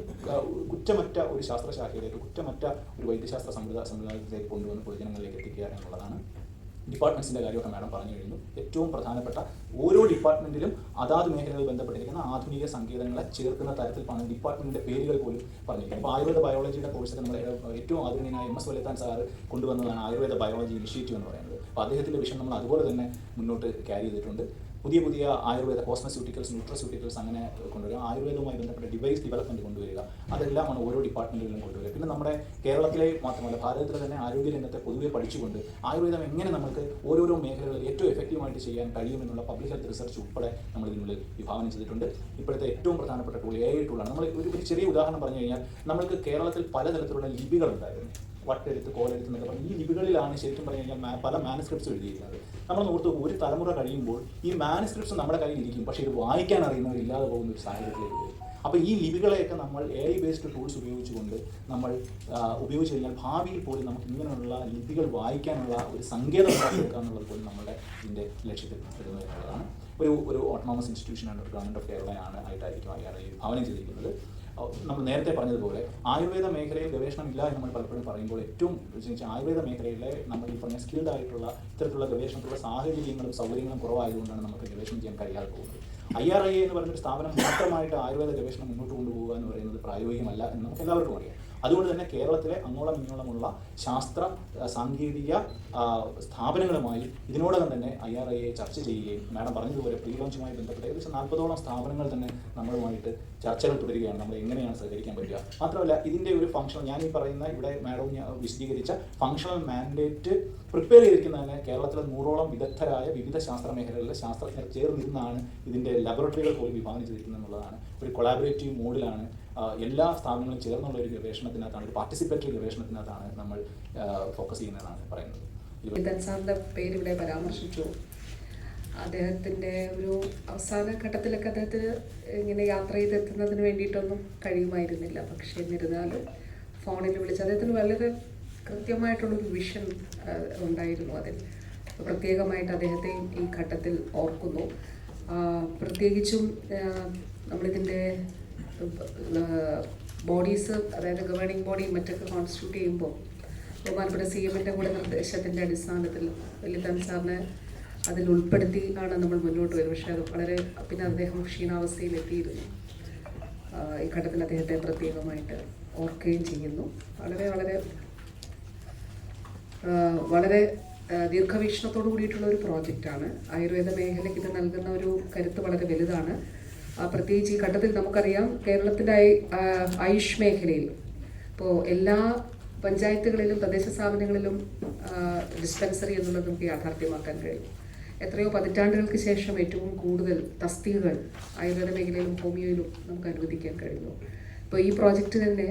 കുറ്റമറ്റ ഒരു ശാസ്ത്രശാഖയിലേക്ക്, കുറ്റമറ്റ ഒരു വൈദ്യശാസ്ത്ര സംവിധാനത്തിലേക്ക് കൊണ്ടുവന്ന് പൊതുജനങ്ങളിലേക്ക് എത്തിക്കുക എന്നുള്ളതാണ്. ഡിപ്പാർട്ട്മെൻറ്റ്സിൻ്റെ കാര്യമൊക്കെ മാഡം പറഞ്ഞു കഴിഞ്ഞു. ഏറ്റവും പ്രധാനപ്പെട്ട ഓരോ ഡിപ്പാർട്ട്മെൻറ്റിലും അതാത് മേഖലകളിൽ ബന്ധപ്പെട്ടിരിക്കുന്ന ആധുനിക സങ്കേതങ്ങളെ ചേർക്കുന്ന തരത്തിൽ ഡിപ്പാർട്ട്മെൻറ്റിൻ്റെ പേരുകൾ പോലും പറഞ്ഞിരിക്കുന്നത്. അപ്പോൾ ആയുർവേദ ബയോളജിയുടെ കോഴ്സൊക്കെ നമ്മൾ ഏറ്റവും ആധുനികനായ MS വലത്താൻ സാറ് കൊണ്ടുവന്നതാണ് ആയുർവേദ ബയോളജി ഇനിഷ്യേറ്റീവ് എന്ന് പറയുന്നത്. അപ്പോൾ അദ്ദേഹത്തിൻ്റെ വിഷയം നമ്മൾ അതുപോലെ തന്നെ മുന്നോട്ട് ക്യാരി ചെയ്തിട്ടുണ്ട്. പുതിയ ആയുർവേദ കോസ്മെസ്യൂട്ടിക്കൽസ്, ന്യൂട്രോസ്യൂട്ടിക്കൽസ് അങ്ങനെ കൊണ്ടുവരിക, ആയുർവേദവുമായി ബന്ധപ്പെട്ട ഡിവൈസ് ഡെവലപ്മെൻറ്റ് കൊണ്ടുവരിക, അതെല്ലാമാണ് ഓരോ ഡിപ്പാർട്ട്മെൻറ്റുകളിലും കൊണ്ടുവരിക. പിന്നെ നമ്മുടെ കേരളത്തിലെ മാത്രമല്ല ഭാരതത്തിലെ തന്നെ ആരോഗ്യ രംഗത്തെ പൊതുവെ പഠിച്ചുകൊണ്ട് ആയുർവേദം എങ്ങനെ നമുക്ക് ഓരോരോ മേഖലകളിൽ ഏറ്റവും എഫക്റ്റീവായിട്ട് ചെയ്യാൻ കഴിയുമെന്നുള്ള പബ്ലിക് ഹെൽത്ത് റിസർച്ച് ഉൾപ്പെടെ നമ്മൾ ഇതിനുള്ളിൽ വിഭാവനം ചെയ്തിട്ടുണ്ട്. ഇപ്പോഴത്തെ ഏറ്റവും പ്രധാനപ്പെട്ട ടൂൾ AI ടൂളാണ്. നമ്മൾ ഒരു ചെറിയ ഉദാഹരണം പറഞ്ഞു കഴിഞ്ഞാൽ നമ്മൾക്ക് കേരളത്തിൽ പലതരത്തിലുള്ള ലിപികളുണ്ടായിരുന്നു. വട്ടെഴുത്ത്, കോലെഴുത്ത് എന്നൊക്കെ പറഞ്ഞ് ഈ ലിപികളിലാണ് ശരിക്കും പറഞ്ഞു കഴിഞ്ഞാൽ പല മാനുസ്ക്രിപ്റ്റ്സ് എഴുതിയിരിക്കുന്നത്. നമ്മൾ ഓർത്ത് ഒരു തലമുറ കഴിയുമ്പോൾ ഈ മാനുസ്ക്രിപ്റ്റ്സ് നമ്മുടെ കയ്യിൽ ഇരിക്കും, പക്ഷേ ഇത് വായിക്കാൻ അറിയുന്നവരില്ലാതെ പോകുന്ന ഒരു സാഹചര്യത്തിലേക്ക് വരും. അപ്പോൾ ഈ ലിപികളെയൊക്കെ നമ്മൾ AI ബേസ്ഡ് ടൂൾസ് ഉപയോഗിച്ചുകൊണ്ട് നമ്മൾ ഉപയോഗിച്ച് കഴിഞ്ഞാൽ ഭാവിയിൽ പോലും നമുക്ക് ഇങ്ങനെയുള്ള ലിപികൾ വായിക്കാനുള്ള ഒരു സങ്കേതം ഉണ്ടാക്കിയെടുക്കുക എന്നുള്ളത് പോലും നമ്മുടെ ഇതിൻ്റെ ലക്ഷ്യത്തിൽ വരുന്നത് എന്നുള്ളതാണ്. ഒരു ഓട്ടോണമസ് ഇൻസ്റ്റിറ്റ്യൂഷനാണ്, ഒരു ഗവൺമെൻറ് ഓഫ് കേരളയാണ് ആയിട്ടായിരിക്കും IRIA വിഭാവനം ചെയ്തിരിക്കുന്നത്. നമ്മൾ നേരത്തെ പറഞ്ഞതുപോലെ ആയുർവേദ മേഖലയിൽ ഗവേഷണം ഇല്ല എന്ന് നമ്മൾ പലപ്പോഴും പറയുമ്പോൾ ഏറ്റവും ആയുർവേദ മേഖലയിലെ നമ്മൾ ഈ പറഞ്ഞ സ്കിൽഡ് ആയിട്ടുള്ള ഇത്തരത്തിലുള്ള ഗവേഷണത്തിലുള്ള സാഹചര്യങ്ങളും സൗകര്യങ്ങളും കുറവായതുകൊണ്ടാണ് നമുക്ക് ഗവേഷണം ചെയ്യാൻ കഴിയാതെ പോകുന്നത്. IRIA എന്ന് പറയുന്നൊരു സ്ഥാപനം മാത്രമായിട്ട് ആയുർവേദ ഗവേഷണം മുന്നോട്ട് കൊണ്ടുപോകുക എന്ന് പറയുന്നത് പ്രായോഗികമല്ല എന്ന് നമുക്ക് എല്ലാവർക്കും അറിയാം. അതുകൊണ്ട് തന്നെ കേരളത്തിലെ അങ്ങോളം ഇങ്ങോളമുള്ള ശാസ്ത്ര സാങ്കേതിക സ്ഥാപനങ്ങളുമായി ഇതിനോടകം തന്നെ IRIA ചർച്ച ചെയ്യുകയും മാഡം പറഞ്ഞതുപോലെ പ്രീ ലോഞ്ചുമായി ബന്ധപ്പെട്ട് ഏകദേശം 40ഓളം സ്ഥാപനങ്ങൾ തന്നെ നമ്മളുമായിട്ട് ചർച്ചകൾ തുടരുകയാണ്. നമ്മൾ എങ്ങനെയാണ് സഹകരിക്കാൻ പറ്റുക. മാത്രമല്ല ഇതിൻ്റെ ഒരു ഫംഗ്ഷൻ ഞാൻ ഈ പറയുന്ന ഇവിടെ മാഡം വിശദീകരിച്ച ഫംഗ്ഷണൽ മാൻഡേറ്റ് പ്രിപ്പയർ ചെയ്തിരിക്കുന്നതിന് കേരളത്തിലെ 100ഓളം വിദഗ്ധരായ വിവിധ ശാസ്ത്ര മേഖലകളിലെ ശാസ്ത്രജ്ഞർ ചേർന്നിരുന്നാണ് ഇതിൻ്റെ ലബോറട്ടറികൾ പോലും വിഭാവനം ചെയ്തിരിക്കുന്നത് എന്നുള്ളതാണ്. ഒരു കൊളാബറേറ്റീവ് മോഡിലാണ് എല്ലാ സ്ഥാപനങ്ങളും ചേർന്നുള്ള ഒരു ഗവേഷണത്തിനകത്താണ്, ഒരു പാർട്ടിസിപ്പേറ്ററി ഗവേഷണത്തിനകത്താണ് നമ്മൾ ഫോക്കസ് ചെയ്യുന്നതെന്നാണ് പറയുന്നത്. സാറിൻ്റെ പേര് ഇവിടെ പരാമർശിച്ചു. അദ്ദേഹത്തിൻ്റെ ഒരു അവസാന ഘട്ടത്തിലൊക്കെ അദ്ദേഹത്തിന് ഇങ്ങനെ യാത്ര ചെയ്തെത്തുന്നതിന് വേണ്ടിയിട്ടൊന്നും കഴിയുമായിരുന്നില്ല. പക്ഷേ എന്നിരുന്നാലും ഫോണിൽ വിളിച്ച് അദ്ദേഹത്തിന് വളരെ കൃത്യമായിട്ടുള്ളൊരു വിഷൻ ഉണ്ടായിരുന്നു. അതിൽ പ്രത്യേകമായിട്ട് അദ്ദേഹത്തെയും ഈ ഘട്ടത്തിൽ ഓർക്കുന്നു. പ്രത്യേകിച്ചും നമ്മളിതിൻ്റെ ബോഡീസ്, അതായത് ഗവേണിംഗ് ബോഡി മറ്റൊക്കെ കോൺസ്റ്റിറ്റ്യൂട്ട് ചെയ്യുമ്പോൾ ബഹുമാനപ്പെട്ട CMന്റെ കൂടെ നിർദ്ദേശത്തിൻ്റെ അടിസ്ഥാനത്തിൽ വല്യത്താൻ സാറിന് അതിൽ ഉൾപ്പെടുത്തി ആണ് നമ്മൾ മുന്നോട്ട് വരും. പക്ഷേ അത് വളരെ പിന്നെ അദ്ദേഹം ക്ഷീണാവസ്ഥയിലെത്തിയിരുന്നു. ഈ ഘട്ടത്തിൽ അദ്ദേഹത്തെ പ്രത്യേകമായിട്ട് ഓർക്കുകയും ചെയ്യുന്നു. വളരെ വളരെ വളരെ ദീർഘവീക്ഷണത്തോടു കൂടിയിട്ടുള്ള ഒരു പ്രോജക്റ്റാണ്. ആയുർവേദ മേഖലയ്ക്ക് ഇത് നൽകുന്ന ഒരു കരുത്ത് വളരെ വലുതാണ്. പ്രത്യേകിച്ച് ഈ ഘട്ടത്തിൽ നമുക്കറിയാം കേരളത്തിൻ്റെ ആയുഷ് മേഖലയിൽ ഇപ്പോൾ എല്ലാ പഞ്ചായത്തുകളിലും തദ്ദേശ സ്ഥാപനങ്ങളിലും ഡിസ്പെൻസറി എന്നുള്ളത് നമുക്ക് യാഥാർത്ഥ്യമാക്കാൻ കഴിയും. എത്രയോ പതിറ്റാണ്ടുകൾക്ക് ശേഷം ഏറ്റവും കൂടുതൽ തസ്തികകൾ ആയുർവേദ മേഖലയിലും ഹോമിയോയിലും നമുക്ക് അനുവദിക്കാൻ കഴിയുന്നു. ഇപ്പോൾ ഈ പ്രോജക്റ്റ് തന്നെ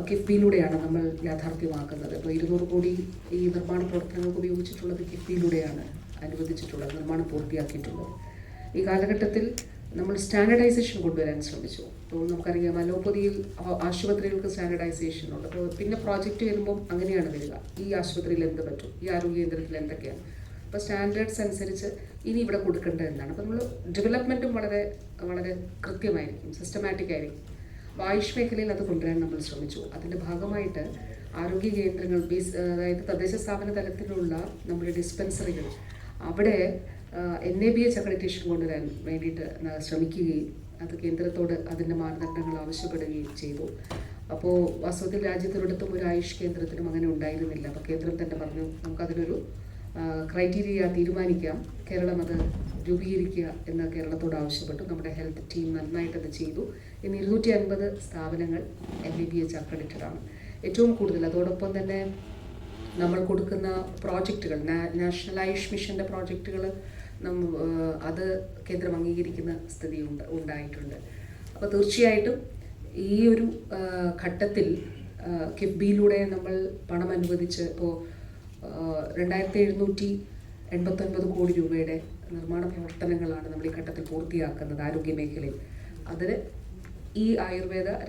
കിഫ്ബിയിലൂടെയാണ് നമ്മൾ യാഥാർത്ഥ്യമാക്കുന്നത്. ഇപ്പോൾ 200 കോടി ഈ നിർമ്മാണ പ്രവർത്തനങ്ങൾക്ക് ഉപയോഗിച്ചിട്ടുള്ളത് കിഫ്ബിയിലൂടെയാണ് അനുവദിച്ചിട്ടുള്ളത്, നിർമ്മാണം പൂർത്തിയാക്കിയിട്ടുള്ളത്. ഈ കാലഘട്ടത്തിൽ നമ്മൾ സ്റ്റാൻഡർഡൈസേഷൻ കൊണ്ടുവരാൻ ശ്രമിച്ചു. അപ്പോൾ നമുക്കറിയാം അലോപ്പതിയിൽ ആശുപത്രികൾക്ക് സ്റ്റാൻഡർഡൈസേഷൻ ഉണ്ട്. അപ്പോൾ പിന്നെ പ്രോജക്റ്റ് വരുമ്പം അങ്ങനെയാണ് വരിക. ഈ ആശുപത്രിയിൽ എന്ത് പറ്റും, ഈ ആരോഗ്യ കേന്ദ്രത്തിൽ എന്തൊക്കെയാണ്. അപ്പോൾ സ്റ്റാൻഡേർഡ്സ് അനുസരിച്ച് ഇനി ഇവിടെ കൊടുക്കേണ്ടത് എന്താണ്. അപ്പോൾ നമ്മൾ ഡെവലപ്മെൻറ്റും വളരെ വളരെ കൃത്യമായിരിക്കും, സിസ്റ്റമാറ്റിക് ആയിരിക്കും. അപ്പോൾ ആയുഷ് മേഖലയിൽ അത് കൊണ്ടുവരാൻ നമ്മൾ ശ്രമിച്ചു. അതിൻ്റെ ഭാഗമായിട്ട് ആരോഗ്യ കേന്ദ്രങ്ങൾ അതായത് തദ്ദേശ സ്ഥാപന തലത്തിലുള്ള നമ്മുടെ ഡിസ്പെൻസറികൾ അവിടെ NABH അക്രഡിറ്റേഷൻ കൊണ്ടുവരാൻ വേണ്ടിയിട്ട് ശ്രമിക്കുകയും അത് കേന്ദ്രത്തോട് അതിൻ്റെ മാനദണ്ഡങ്ങൾ ആവശ്യപ്പെടുകയും ചെയ്തു. അപ്പോൾ വാസ്തവത്തിൽ രാജ്യത്തൊരിടത്തും ഒരു ആയുഷ് കേന്ദ്രത്തിനും അങ്ങനെ ഉണ്ടായിരുന്നില്ല. അപ്പോൾ കേന്ദ്രം തന്നെ പറഞ്ഞു നമുക്കതിനൊരു ക്രൈറ്റീരിയ തീരുമാനിക്കാം, കേരളം അത് രൂപീകരിക്കുക എന്ന് കേരളത്തോട് ആവശ്യപ്പെട്ടു. നമ്മുടെ ഹെൽത്ത് ടീം നന്നായിട്ടത് ചെയ്തു. ഇന്ന് 250 സ്ഥാപനങ്ങൾ NABH അക്രഡിറ്റഡ് ആണ്, ഏറ്റവും കൂടുതൽ. അതോടൊപ്പം തന്നെ നമ്മൾ കൊടുക്കുന്ന പ്രോജക്റ്റുകൾ, നാഷണൽ ആയുഷ് മിഷൻ്റെ പ്രോജക്റ്റുകൾ അത് കേന്ദ്രം അംഗീകരിക്കുന്ന സ്ഥിതി ഉണ്ടായിട്ടുണ്ട്. അപ്പോൾ തീർച്ചയായിട്ടും ഈ ഒരു ഘട്ടത്തിൽ കിഫ്ബിയിലൂടെ നമ്മൾ പണം അനുവദിച്ച് ഇപ്പോൾ 2789 കോടി രൂപയുടെ നിർമ്മാണ പ്രവർത്തനങ്ങളാണ് നമ്മൾ ഈ ഘട്ടത്തിൽ പൂർത്തിയാക്കുന്നത് ആരോഗ്യ മേഖലയിൽ. അതിന് ഈ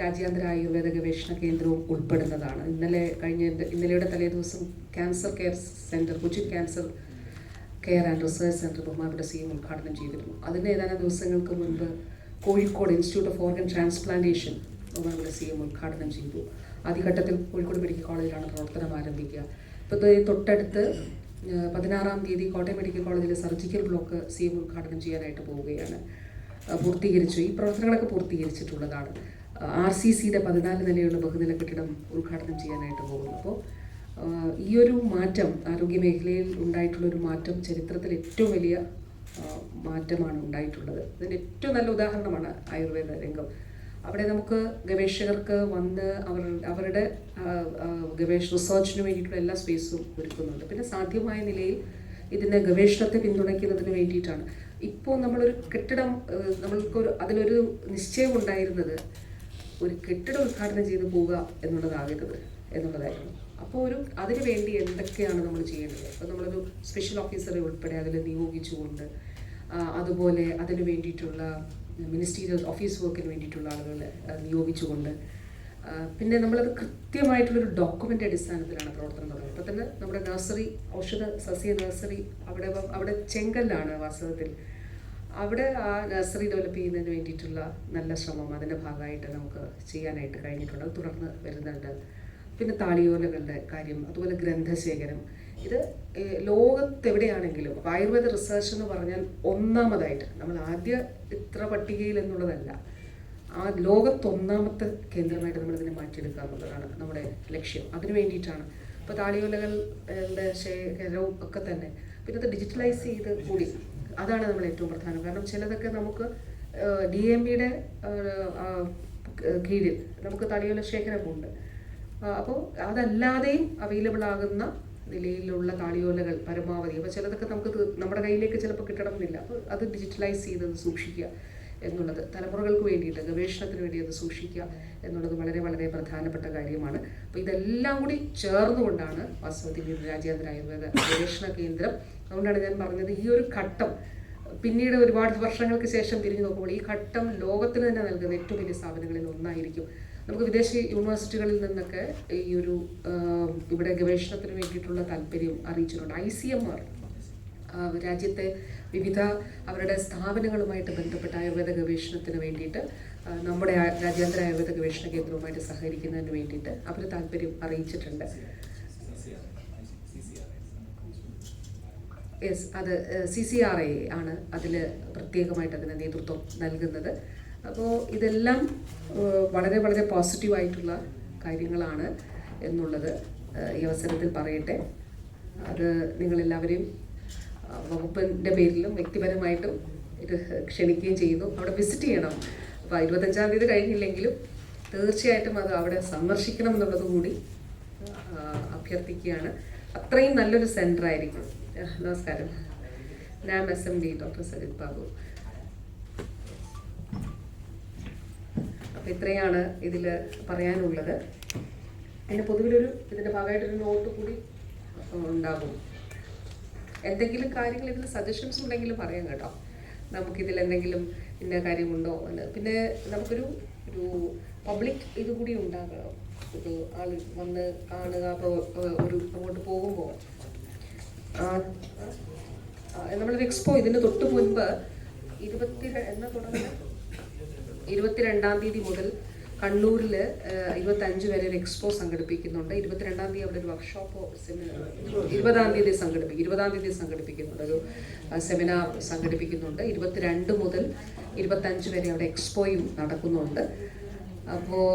രാജ്യാന്തര ആയുർവേദ ഗവേഷണ കേന്ദ്രവും ഉൾപ്പെടുന്നതാണ്. ഇന്നലെയുടെ തലേദിവസം cancer care centre, Cochin cancer care and research centre ബഹുമാനപ്പെട്ട CM ഉദ്ഘാടനം ചെയ്തിരുന്നു. അതിന് ഏതാനും ദിവസങ്ങൾക്ക് മുൻപ് Kozhikode institute of organ transplantation ബഹുമാനപ്പെട്ട CM ഉദ്ഘാടനം ചെയ്തു. ആദ്യഘട്ടത്തിൽ കോഴിക്കോട് മെഡിക്കൽ കോളേജിലാണ് പ്രവർത്തനം ആരംഭിക്കുക. ഇപ്പോൾ തൊട്ടടുത്ത് 16-ാം തീയതി കോട്ടയം മെഡിക്കൽ കോളേജിലെ സർജിക്കൽ ബ്ലോക്ക് CM ഉദ്ഘാടനം ചെയ്യാനായിട്ട് പോവുകയാണ്. പൂർത്തീകരിച്ചു, ഈ പ്രവർത്തനങ്ങളൊക്കെ പൂർത്തീകരിച്ചിട്ടുള്ളതാണ്. RCCയുടെ 14 നിലയുള്ള ബഹുനില കെട്ടിടം ഉദ്ഘാടനം ചെയ്യാനായിട്ട് പോകുന്നു. അപ്പോൾ ഈ ഒരു മാറ്റം ആരോഗ്യ മേഖലയിൽ ഉണ്ടായിട്ടുള്ളൊരു മാറ്റം ചരിത്രത്തിൽ ഏറ്റവും വലിയ മാറ്റമാണ് ഉണ്ടായിട്ടുള്ളത്. ഇതിൻ്റെ ഏറ്റവും നല്ല ഉദാഹരണമാണ് ആയുർവേദ രംഗം. അവിടെ നമുക്ക് ഗവേഷകർക്ക് വന്ന് അവരുടെ റിസർച്ചിന് വേണ്ടിയിട്ടുള്ള എല്ലാ സ്പേസും ഒരുക്കുന്നുണ്ട്. പിന്നെ സാധ്യമായ നിലയിൽ ഇതിൻ്റെ ഗവേഷണത്തെ പിന്തുണയ്ക്കുന്നതിന് വേണ്ടിയിട്ടാണ് ഇപ്പോൾ നമ്മളൊരു കെട്ടിടം അതിലൊരു നിശ്ചയം ഉണ്ടായിരുന്നത് ഒരു കെട്ടിടം ഉദ്ഘാടനം ചെയ്ത് പോവുക എന്നുള്ളതായിരുന്നു. അപ്പോൾ അതിനു വേണ്ടി എന്തൊക്കെയാണ് നമ്മൾ ചെയ്യേണ്ടത്. അപ്പോൾ നമ്മളൊരു സ്പെഷ്യൽ ഓഫീസറെ ഉൾപ്പെടെ അതിൽ നിയോഗിച്ചുകൊണ്ട്, അതുപോലെ അതിന് വേണ്ടിയിട്ടുള്ള മിനിസ്റ്റീരിയൽ ഓഫീസ് വർക്കിന് വേണ്ടിയിട്ടുള്ള ആളുകളെ നിയോഗിച്ചുകൊണ്ട്, പിന്നെ നമ്മളത് കൃത്യമായിട്ടുള്ളൊരു ഡോക്യുമെൻ്റ് അടിസ്ഥാനത്തിലാണ് പ്രവർത്തനം തുടങ്ങുന്നത്. ഇപ്പോൾ തന്നെ നമ്മുടെ നഴ്സറി, ഔഷധ സസ്യ നഴ്സറി അവിടെ ചെങ്കല്ലാണ് വാസ്തവത്തിൽ. അവിടെ ആ നഴ്സറി ഡെവലപ്പ് ചെയ്യുന്നതിന് വേണ്ടിയിട്ടുള്ള നല്ല ശ്രമം അതിൻ്റെ ഭാഗമായിട്ട് നമുക്ക് ചെയ്യാനായിട്ട് കഴിഞ്ഞിട്ടുണ്ട്. അത് തുടർന്ന് വരുന്നുണ്ട്. പിന്നെ താളിയോലകളുടെ കാര്യം, അതുപോലെ ഗ്രന്ഥശേഖരം. ഇത് ലോകത്തെവിടെയാണെങ്കിലും ആയുർവേദ റിസർച്ച് എന്ന് പറഞ്ഞാൽ ഒന്നാമതായിട്ട് നമ്മൾ ആദ്യ ഇത്ര പട്ടികയിൽ എന്നുള്ളതല്ല, ആ ലോകത്തൊന്നാമത്തെ കേന്ദ്രമായിട്ട് നമ്മളിതിനെ മാറ്റിയെടുക്കുക എന്നുള്ളതാണ് നമ്മുടെ ലക്ഷ്യം. അതിനു വേണ്ടിയിട്ടാണ് ഇപ്പോൾ താളിയോലകളുടെ ശേഖരവും ഒക്കെ തന്നെ. പിന്നെ അത് ഡിജിറ്റലൈസ് ചെയ്ത് കൂടി, അതാണ് നമ്മൾ ഏറ്റവും പ്രധാനം. കാരണം ചിലതൊക്കെ നമുക്ക് DMBയുടെ കീഴിൽ നമുക്ക് താളിയോല ശേഖരമുണ്ട്. അപ്പോൾ അതല്ലാതെയും അവൈലബിൾ ആകുന്ന നിലയിലുള്ള താളിയോലകൾ പരമാവധി. അപ്പോൾ ചിലതൊക്കെ നമുക്ക് നമ്മുടെ കയ്യിലേക്ക് ചിലപ്പോൾ കിട്ടണമെന്നില്ല. അപ്പോൾ അത് ഡിജിറ്റലൈസ് ചെയ്തത് സൂക്ഷിക്കുക എന്നുള്ളത്, തലമുറകൾക്ക് വേണ്ടിയിട്ട് ഗവേഷണത്തിന് വേണ്ടി അത് സൂക്ഷിക്കുക എന്നുള്ളത് വളരെ വളരെ പ്രധാനപ്പെട്ട കാര്യമാണ്. അപ്പോൾ ഇതെല്ലാം കൂടി ചേർന്നുകൊണ്ടാണ് വാസ്തവത്തിൽ രാജ്യാന്തര ആയുർവേദ ഗവേഷണ കേന്ദ്രം. അതുകൊണ്ടാണ് ഞാൻ പറഞ്ഞത് ഈ ഒരു ഘട്ടം പിന്നീട് ഒരുപാട് വർഷങ്ങൾക്ക് ശേഷം തിരിഞ്ഞു നോക്കുമ്പോൾ ഈ ഘട്ടം ലോകത്തിന് തന്നെ നൽകുന്ന ഏറ്റവും വലിയ സ്ഥാപനങ്ങളിൽ ഒന്നായിരിക്കും. നമുക്ക് വിദേശ യൂണിവേഴ്സിറ്റികളിൽ നിന്നൊക്കെ ഈ ഒരു ഇവിടെ ഗവേഷണത്തിന് വേണ്ടിയിട്ടുള്ള താല്പര്യം അറിയിച്ചിട്ടുണ്ട്. ICMR രാജ്യത്തെ വിവിധ അവരുടെ സ്ഥാപനങ്ങളുമായിട്ട് ബന്ധപ്പെട്ട ആയുർവേദ ഗവേഷണത്തിന് വേണ്ടിയിട്ട് നമ്മുടെ രാജ്യാന്തര ആയുർവേദ ഗവേഷണ കേന്ദ്രവുമായിട്ട് സഹകരിക്കുന്നതിന് വേണ്ടിയിട്ട് അവർ താല്പര്യം അറിയിച്ചിട്ടുണ്ട്. യെസ്, അത് CCRA ആണ് അതിൽ പ്രത്യേകമായിട്ട് അതിന് നേതൃത്വം നൽകുന്നത്. അപ്പോൾ ഇതെല്ലാം വളരെ വളരെ പോസിറ്റീവായിട്ടുള്ള കാര്യങ്ങളാണ് എന്നുള്ളത് ഈ അവസരത്തിൽ പറയട്ടെ. അത് നിങ്ങളെല്ലാവരെയും വകുപ്പിൻ്റെ പേരിലും വ്യക്തിപരമായിട്ടും ഇത് ക്ഷണിക്കുകയും ചെയ്യുന്നു. അവിടെ വിസിറ്റ് ചെയ്യണം. അപ്പോൾ 25-ാം തീയതി കഴിഞ്ഞില്ലെങ്കിലും തീർച്ചയായിട്ടും അത് അവിടെ സന്ദർശിക്കണം എന്നുള്ളത് കൂടി അഭ്യർത്ഥിക്കുകയാണ്. അത്രയും നല്ലൊരു സെൻറ്റർ ആയിരിക്കും. നമസ്കാരം. ഞാൻ SMD ഡോക്ടർ സജിത് ബാബു. അപ്പോൾ ഇത്രയാണ് ഇതിൽ പറയാനുള്ളത്. അതിന് പൊതുവിലൊരു ഇതിൻ്റെ ഭാഗമായിട്ടൊരു നോട്ട് കൂടി ഉണ്ടാകും. എന്തെങ്കിലും കാര്യങ്ങൾ ഇതിൽ സജഷൻസ് ഉണ്ടെങ്കിൽ പറയാം കേട്ടോ. നമുക്കിതിൽ എന്തെങ്കിലും ഇന്ന കാര്യമുണ്ടോ എന്ന്. പിന്നെ നമുക്കൊരു പബ്ലിക് ഇതുകൂടി ഉണ്ടാകണം. ഒരു ആൾ വന്ന് കാണുക. അപ്പോൾ ഒരു അങ്ങോട്ട് പോകുമ്പോൾ നമ്മളൊരു എക്സ്പോ ഇതിന് തൊട്ട് മുൻപ് 22-ാം തീയതി മുതൽ കണ്ണൂരിൽ 25 വരെ ഒരു എക്സ്പോ സംഘടിപ്പിക്കുന്നുണ്ട്. 22-ാം തീയതി അവിടെ ഒരു വർക്ക്ഷോപ്പോ സെമിനാർ 20-ാം തീയതി സംഘടിപ്പിക്കുന്നുണ്ട്. ഒരു സെമിനാർ സംഘടിപ്പിക്കുന്നുണ്ട്. 22 മുതൽ 25 വരെ അവിടെ എക്സ്പോയും നടക്കുന്നുണ്ട്. അപ്പോൾ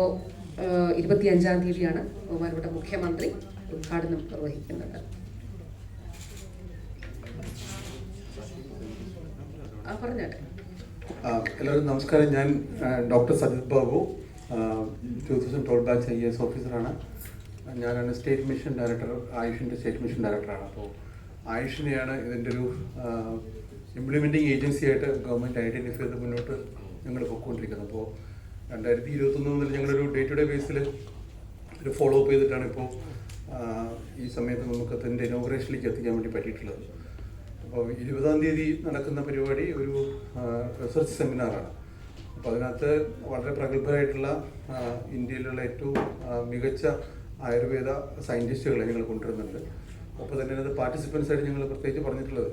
25-ാം തീയതിയാണ് ബഹുമാനപ്പെട്ട മുഖ്യമന്ത്രി ഉദ്ഘാടനം നിർവഹിക്കുന്നത്. പറഞ്ഞാട്ടെ. എല്ലാവരും നമസ്കാരം. ഞാൻ doctor Sajith Babu, 2012 batch IAS ഓഫീസറാണ്. ഞാനാണ് സ്റ്റേറ്റ് മിഷൻ ഡയറക്ടർ, ആയുഷിൻ്റെ സ്റ്റേറ്റ് മിഷൻ ഡയറക്ടറാണ്. അപ്പോൾ ആയുഷിനെയാണ് ഇതിൻ്റെ ഒരു ഇംപ്ലിമെൻറ്റിംഗ് ഏജൻസി ആയിട്ട് ഗവൺമെൻറ് ഐഡൻറ്റിഫൈ ചെയ്ത് മുന്നോട്ട് ഞങ്ങൾ പോയിക്കൊണ്ടിരിക്കുന്നത്. അപ്പോൾ 2021 മുതൽ ഞങ്ങളൊരു ഡേ ടു ഡേ ബേസിൽ ഒരു ഫോളോ അപ്പ് ചെയ്തിട്ടാണ് ഇപ്പോൾ ഈ സമയത്ത് നമുക്ക് അതിൻ്റെ ഇനോഗ്രേഷനിലേക്ക് എത്തിക്കാൻ വേണ്ടി പറ്റിയിട്ടുള്ളത്. അപ്പോൾ 20-ാം തീയതി നടക്കുന്ന പരിപാടി ഒരു റിസർച്ച് സെമിനാറാണ്. അപ്പോൾ അതിനകത്ത് വളരെ പ്രഗത്ഭരായിട്ടുള്ള ഇന്ത്യയിലുള്ള ഏറ്റവും മികച്ച ആയുർവേദ സയൻറ്റിസ്റ്റുകളെ ഞങ്ങൾ കൊണ്ടുവരുന്നുണ്ട്. അപ്പോൾ തന്നെ അതിനകത്ത് പാർട്ടിസിപ്പൻസായിട്ട് ഞങ്ങൾ പ്രത്യേകിച്ച് പറഞ്ഞിട്ടുള്ളത്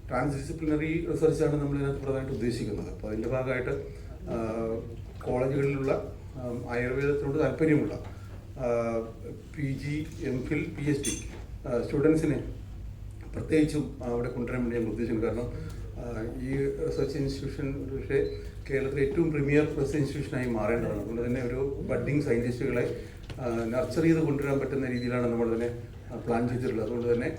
ട്രാൻസ്ഡിസിപ്ലിനറി റിസർച്ചാണ് നമ്മളിതിനകത്ത് പ്രധാനമായിട്ട് ഉദ്ദേശിക്കുന്നത്. അപ്പോൾ അതിൻ്റെ ഭാഗമായിട്ട് കോളേജുകളിലുള്ള ആയുർവേദത്തിനോട് താല്പര്യമുള്ള PG, MPhil, PhD സ്റ്റുഡൻസിനെ പ്രത്യേകിച്ചും അവിടെ കൊണ്ടുവരാൻ വേണ്ടി ഞങ്ങൾ ഉദ്ദേശിക്കുന്നത്. കാരണം ഈ റിസർച്ച് ഇൻസ്റ്റിറ്റ്യൂഷൻ ഒരു പക്ഷേ കേരളത്തിലെ ഏറ്റവും പ്രീമിയർ റിസർച്ച് ഇൻസ്റ്റിറ്റ്യൂഷനായി മാറേണ്ടതാണ്. അതുകൊണ്ട് തന്നെ ഒരു ബഡ്ഡിങ് സയൻറ്റിസ്റ്റുകളെ നർച്ചർ ചെയ്ത് കൊണ്ടുവരാൻ പറ്റുന്ന രീതിയിലാണ് നമ്മളതിനെ പ്ലാൻ ചെയ്തിട്ടുള്ളത്. അതുകൊണ്ട് തന്നെ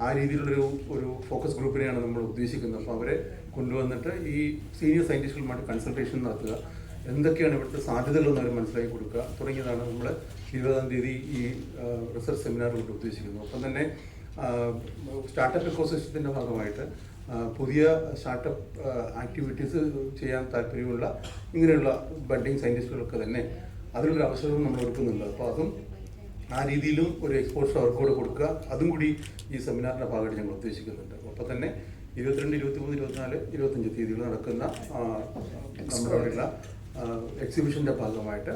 ആ രീതിയിലുള്ളൊരു ഫോക്കസ് ഗ്രൂപ്പിനെയാണ് നമ്മൾ ഉദ്ദേശിക്കുന്നത്. അപ്പോൾ അവരെ കൊണ്ടുവന്നിട്ട് ഈ സീനിയർ സയൻറ്റിസ്റ്റുകളുമായിട്ട് കൺസൾട്ടേഷൻ നടത്തുക, എന്തൊക്കെയാണ് ഇവിടുത്തെ സാധ്യതകളെന്ന് അവർ മനസ്സിലാക്കി കൊടുക്കുക തുടങ്ങിയതാണ് നമ്മൾ 20-ാം തീയതി ഈ റിസർച്ച് സെമിനാറിലൂടെ ഉദ്ദേശിക്കുന്നത്. ഒപ്പം തന്നെ സ്റ്റാർട്ടപ്പ് എക്കോസിസ്റ്റത്തിൻ്റെ ഭാഗമായിട്ട് പുതിയ സ്റ്റാർട്ടപ്പ് ആക്ടിവിറ്റീസ് ചെയ്യാൻ താല്പര്യമുള്ള ഇങ്ങനെയുള്ള ബഡ്ഡിങ് സയൻറ്റിസ്റ്റുകളൊക്കെ തന്നെ അതിലൊരു അവസരവും നമ്മൾ എടുക്കുന്നുണ്ട്. അപ്പോൾ അതും ആ രീതിയിലും ഒരു എക്സ്പോഷർ അവർക്കൂടെ കൊടുക്കുക, അതും കൂടി ഈ സെമിനാറിൻ്റെ ഭാഗമായിട്ട് ഞങ്ങൾ ഉദ്ദേശിക്കുന്നുണ്ട്. അപ്പോൾ തന്നെ 22, 23, 24, 25 തീയതികൾ നടക്കുന്ന നമ്മുടെ അവിടെയുള്ള എക്സിബിഷൻ്റെ ഭാഗമായിട്ട്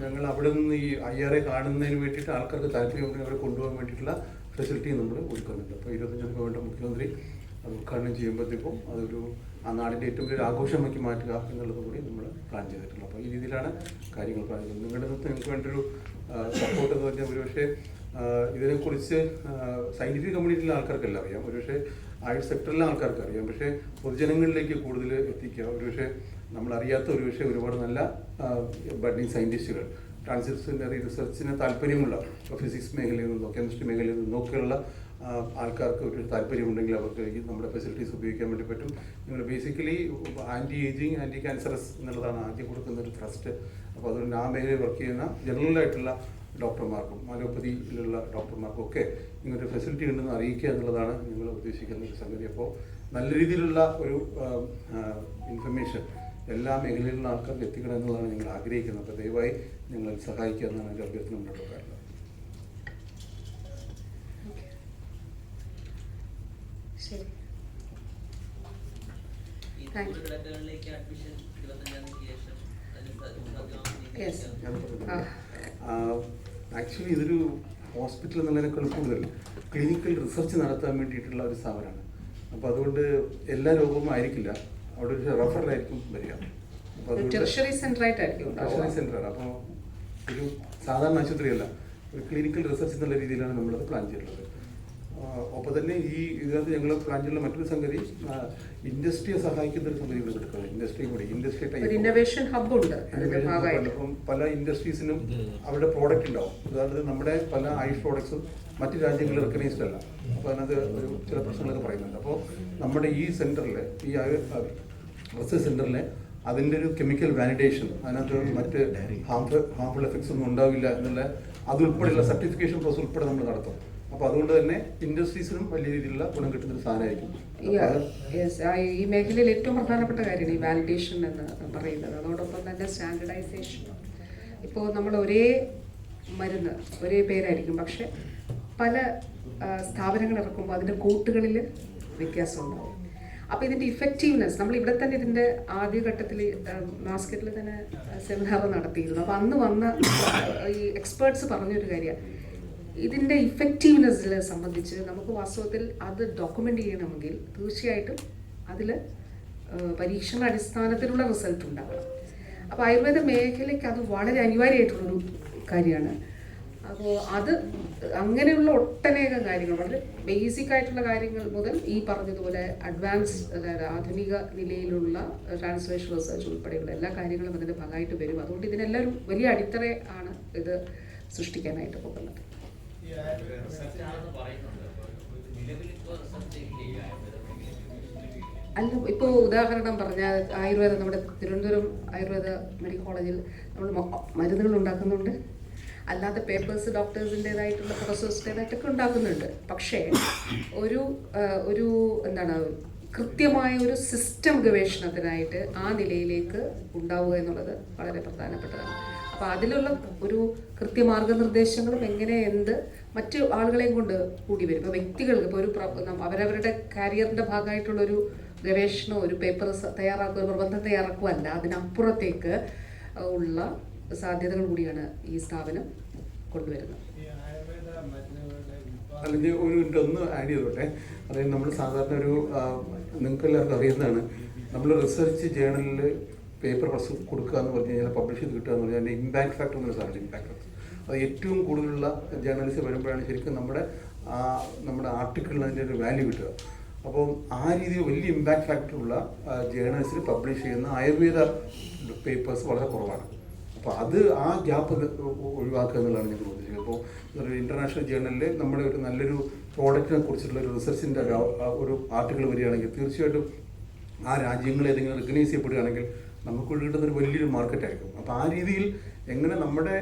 ഞങ്ങൾ അവിടെ നിന്ന് ഈ IRA കാണുന്നതിന് വേണ്ടിയിട്ട് ആൾക്കാർക്ക് താല്പര്യമുണ്ടെങ്കിൽ അവരെ കൊണ്ടുപോകാൻ വേണ്ടിയിട്ടുള്ള ഫെസിലിറ്റി നമ്മൾ ഒരുക്കുന്നുണ്ട്. അപ്പോൾ 25 വേണ്ട മുഖ്യമന്ത്രി അത് ഉദ്ഘാടനം ചെയ്യുമ്പോഴത്തേക്കും അതൊരു ആ നാടിൻ്റെ ഏറ്റവും വലിയ ആഘോഷമാക്കി മാറ്റുക എന്നുള്ളത് കൂടി നമ്മൾ പ്ലാൻ ചെയ്തിട്ടുള്ളത്. അപ്പോൾ ഈ രീതിയിലാണ് കാര്യങ്ങൾ പ്ലാൻ ചെയ്യുന്നത്. നിങ്ങളുടെ അടുത്ത് നിങ്ങൾക്ക് വേണ്ടൊരു സപ്പോർട്ട് എന്ന് പറഞ്ഞാൽ ഒരുപക്ഷെ ഇതിനെക്കുറിച്ച് സയൻറ്റിഫിക് കമ്മ്യൂണിറ്റിയിലെ ആൾക്കാർക്കെല്ലാം അറിയാം, ഒരുപക്ഷെ ആയുഷ് സെക്ടറിലെ ആൾക്കാർക്ക് അറിയാം, പക്ഷേ പൊതുജനങ്ങളിലേക്ക് കൂടുതൽ എത്തിക്കുക, ഒരുപക്ഷെ നമ്മളറിയാത്ത ഒരുപക്ഷെ ഒരുപാട് നല്ല ബഡ്ഡിങ് സയൻറ്റിസ്റ്റുകൾ ട്രാൻസ്ഡിസിപ്ലിനറി റിസർച്ചിന് താല്പര്യമുള്ള ഫിസിക്സ് മേഖലയിൽ നിന്നോ കെമിസ്ട്രി മേഖലയിൽ നിന്നൊക്കെയുള്ള ആൾക്കാർക്ക് ഒരു താല്പര്യമുണ്ടെങ്കിൽ അവർക്ക് നമ്മുടെ ഫെസിലിറ്റീസ് ഉപയോഗിക്കാൻ വേണ്ടി പറ്റും. നിങ്ങൾ basically anti ageing, anti cancerous എന്നുള്ളതാണ് ആദ്യം കൊടുക്കുന്ന ഒരു ട്രസ്റ്റ്. അപ്പോൾ അതുകൊണ്ട് ആ മേഖലയിൽ വർക്ക് ചെയ്യുന്ന ജനറലായിട്ടുള്ള ഡോക്ടർമാർക്കും അലോപ്പതിയിലുള്ള ഡോക്ടർമാർക്കും ഒക്കെ ഇങ്ങനൊരു ഫെസിലിറ്റി ഉണ്ടെന്ന് അറിയിക്കുക എന്നുള്ളതാണ് നിങ്ങൾ ഉദ്ദേശിക്കുന്ന ഒരു സംഗതി. അപ്പോൾ നല്ല രീതിയിലുള്ള ഒരു ഇൻഫർമേഷൻ എല്ലാ മേഖലയിലുള്ള ആൾക്കാർക്ക് എത്തിക്കണം എന്നുള്ളതാണ് ഞങ്ങൾ ആഗ്രഹിക്കുന്നത്. അപ്പോൾ ദയവായി ഞങ്ങൾ സഹായിക്കുക എന്നാണ് എൻ്റെ അഭ്യർത്ഥന മുന്നോട്ട് പറയുന്നത്. ശരി, ആക്ച്വലി ഇതൊരു ഹോസ്പിറ്റൽ എന്നുള്ളതിനേക്കാൾ കൂടുതൽ ക്ലിനിക്കൽ റിസർച്ച് നടത്താൻ വേണ്ടിയിട്ടുള്ള ഒരു സ്ഥാപനമാണ്. അപ്പോൾ അതുകൊണ്ട് എല്ലാ രോഗവും ആയിരിക്കില്ല, അവിടെ ഒരു റെഫറലായിരിക്കും വരിക. അപ്പോൾ അതുകൊണ്ട് ടെർഷറി സെൻ്ററാണ്. അപ്പോൾ ഒരു സാധാരണ ആശുപത്രിയല്ല, ഒരു ക്ലിനിക്കൽ റിസർച്ച് എന്നുള്ള രീതിയിലാണ് നമ്മളത് പ്ലാൻ ചെയ്തിട്ടുള്ളത്. ഒപ്പം തന്നെ ഇതിനകത്ത് ഞങ്ങൾ പ്ലാൻ ചെയ്യുന്ന മറ്റൊരു സംഗതി ഇൻഡസ്ട്രിയെ സഹായിക്കുന്ന ഒരു സംഗതി ഇവിടെ എടുക്കുന്നത്. ഇൻഡസ്ട്രി കൂടി ഇൻഡസ്ട്രി ഒരു ഇന്നോവേഷൻ ഹബ്ബ് ഉണ്ട് അതിന്റെ ഭാഗമായിട്ട്. അപ്പം പല ഇൻഡസ്ട്രീസിനും അവരുടെ പ്രോഡക്റ്റ് ഉണ്ടാവും. ഉദാഹരണത്തിന് നമ്മുടെ പല ആയുഷ് പ്രോഡക്ട്സും മറ്റ് രാജ്യങ്ങളിൽ റെക്കഗ്നൈസ്ഡ് അല്ല. അപ്പോൾ അതിനകത്ത് ഒരു ചില പ്രശ്നങ്ങളൊക്കെ പറയുന്നുണ്ട്. അപ്പോൾ നമ്മുടെ ഈ സെൻറ്ററിൽ, ഈ റിസർച്ച് സെൻറ്ററിൽ അതിൻ്റെ ഒരു കെമിക്കൽ വാലിഡേഷൻ, അതിനകത്ത് മറ്റ് ഹാർംഫുൾ എഫക്ട്സ് ഒന്നും ഉണ്ടാവില്ല എന്നുള്ള അതുൾപ്പെടെയുള്ള സർട്ടിഫിക്കേഷൻ പ്രോസസ് ഉൾപ്പെടെ നമ്മൾ നടത്തും. അപ്പോൾ അതുകൊണ്ട് തന്നെ ഇൻഡസ്ട്രീസിനും വലിയ രീതിയിലുള്ള ഗുണം കിട്ടുന്ന ഒരു സാധനമായിരിക്കും. ഈ മേഖലയിൽ ഏറ്റവും പ്രധാനപ്പെട്ട കാര്യമാണ് ഈ വാലിഡേഷൻ എന്ന് പറയുന്നത്. അതോടൊപ്പം തന്നെ സ്റ്റാൻഡർഡൈസേഷൻ. ഇപ്പോൾ നമ്മൾ ഒരേ മരുന്ന് ഒരേ പേരായിരിക്കും, പക്ഷെ പല സ്ഥാപനങ്ങൾ ഇറക്കുമ്പോൾ അതിൻ്റെ കൂട്ടുകളിൽ വ്യത്യാസം ഉണ്ടാവും. അപ്പോൾ ഇതിൻ്റെ ഇഫക്റ്റീവ്നെസ് നമ്മൾ ഇവിടെ തന്നെ ഇതിൻ്റെ ആദ്യഘട്ടത്തിൽ മാസ്കറ്റിൽ തന്നെ സെമിനാർ നടത്തിയിരുന്നു. അപ്പോൾ അന്ന് വന്ന ഈ എക്സ്പേർട്സ് പറഞ്ഞൊരു കാര്യമാണ്, ഇതിൻ്റെ ഇഫക്റ്റീവ്നെസ്സിനെ സംബന്ധിച്ച് നമുക്ക് വാസ്തവത്തിൽ അത് ഡോക്യുമെൻ്റ് ചെയ്യണമെങ്കിൽ തീർച്ചയായിട്ടും അതിൽ പരീക്ഷണ അടിസ്ഥാനത്തിലുള്ള റിസൾട്ട് ഉണ്ടാകണം. അപ്പോൾ ആയുർവേദ മേഖലയ്ക്ക് അത് വളരെ അനിവാര്യമായിട്ടുള്ളൊരു കാര്യമാണ്. അപ്പോൾ അത് അങ്ങനെയുള്ള ഒട്ടനേകം കാര്യങ്ങൾ, വളരെ ബേസിക് ആയിട്ടുള്ള കാര്യങ്ങൾ മുതൽ ഈ പറഞ്ഞതുപോലെ അഡ്വാൻസ്, അതായത് ആധുനിക നിലയിലുള്ള ട്രാൻസ്ലേഷൻ റിസർച്ച് ഉൾപ്പെടെയുള്ള എല്ലാ കാര്യങ്ങളും അതിൻ്റെ ഭാഗമായിട്ട് വരും. അതുകൊണ്ട് ഇതിനെല്ലാം ഒരു വലിയ അടിത്തറ ആണ് ഇത് സൃഷ്ടിക്കാനായിട്ട് പോകുന്നത്. അല്ല, ഇപ്പോൾ ഉദാഹരണം പറഞ്ഞാൽ ആയുർവേദം, നമ്മുടെ തിരുവനന്തപുരം ആയുർവേദ മെഡിക്കൽ കോളേജിൽ നമ്മൾ മരുന്നുകൾ ഉണ്ടാക്കുന്നുണ്ട്, അല്ലാത്ത പേപ്പേഴ്സ് ഡോക്ടേഴ്സിൻ്റെതായിട്ടുള്ള പ്രൊഫസേഴ്സിൻ്റെതായിട്ടൊക്കെ ഉണ്ടാക്കുന്നുണ്ട്. പക്ഷേ ഒരു എന്താണ് കൃത്യമായ ഒരു സിസ്റ്റം ഗവേഷണത്തിനായിട്ട് ആ നിലയിലേക്ക് ഉണ്ടാവുക എന്നുള്ളത് വളരെ പ്രധാനപ്പെട്ടതാണ്. അപ്പോൾ അതിലുള്ള ഒരു കൃത്യമാർഗനിർദ്ദേശങ്ങളും എങ്ങനെ മറ്റു ആളുകളെയും കൊണ്ട് കൂടി വരും. ഇപ്പോൾ വ്യക്തികൾക്ക് ഇപ്പോൾ അവരവരുടെ കരിയറിൻ്റെ ഭാഗമായിട്ടുള്ളൊരു ഗവേഷണമോ ഒരു പേപ്പർ തയ്യാറാക്കുക, പ്രബന്ധം തയ്യാറാക്കുകയല്ല, അതിനപ്പുറത്തേക്ക് ഉള്ള സാധ്യതകൾ കൂടിയാണ് ഈ സ്ഥാപനം കൊണ്ടുവരുന്നത്. അല്ലെങ്കിൽ ഒന്ന് ആഡ് ചെയ്തോട്ടെ. അതായത് നമ്മൾ സാധാരണ നിങ്ങൾക്ക് എല്ലാവർക്കും അറിയുന്നതാണ്, നമ്മൾ റിസർച്ച് ജേണലിൽ പേപ്പർ കൊടുക്കുക എന്ന് പറഞ്ഞു കഴിഞ്ഞാൽ, പബ്ലിഷ് ചെയ്ത് കിട്ടുക എന്ന് പറഞ്ഞാൽ അതിൻ്റെ ഇമ്പാക്ട് ഫാക്ടർ എന്നൊരു സാധനം. ഇമ്പാക്ട് ഫാക്ടർ അത് ഏറ്റവും കൂടുതലുള്ള ജേർണലിസ്റ്റ് വരുമ്പോഴാണ് ശരിക്കും നമ്മുടെ ആർട്ടിക്കിളിന് അതിൻ്റെ ഒരു വാല്യൂ കിട്ടുക. അപ്പം ആ രീതിയിൽ വലിയ ഇമ്പാക്ട് ഫാക്ടറുള്ള ജേർണൽസിൽ പബ്ലിഷ് ചെയ്യുന്ന ആയുർവേദ പേപ്പേഴ്സ് വളരെ കുറവാണ്. അപ്പോൾ ആ ഗ്യാപ്പ് ഒഴിവാക്കുക എന്നുള്ളതാണ് ഞങ്ങൾ ഉദ്ദേശിക്കുന്നത്. അപ്പോൾ ഒരു ഇൻ്റർനാഷണൽ ജേർണലിൽ നമ്മുടെ ഒരു നല്ലൊരു പ്രോഡക്റ്റിനെ കുറിച്ചുള്ള ഒരു റിസർച്ചിൻ്റെ ഒരു ആർട്ടിക്കിൾ വരികയാണെങ്കിൽ തീർച്ചയായിട്ടും ആ രാജ്യങ്ങൾ ഏതെങ്കിലും റെക്കഗ്നൈസ് ചെയ്യപ്പെടുകയാണെങ്കിൽ നമുക്ക് കിട്ടുന്നൊരു വലിയൊരു മാർക്കറ്റായിരിക്കും. അപ്പോൾ ആ രീതിയിൽ എങ്ങനെ നമ്മുടെ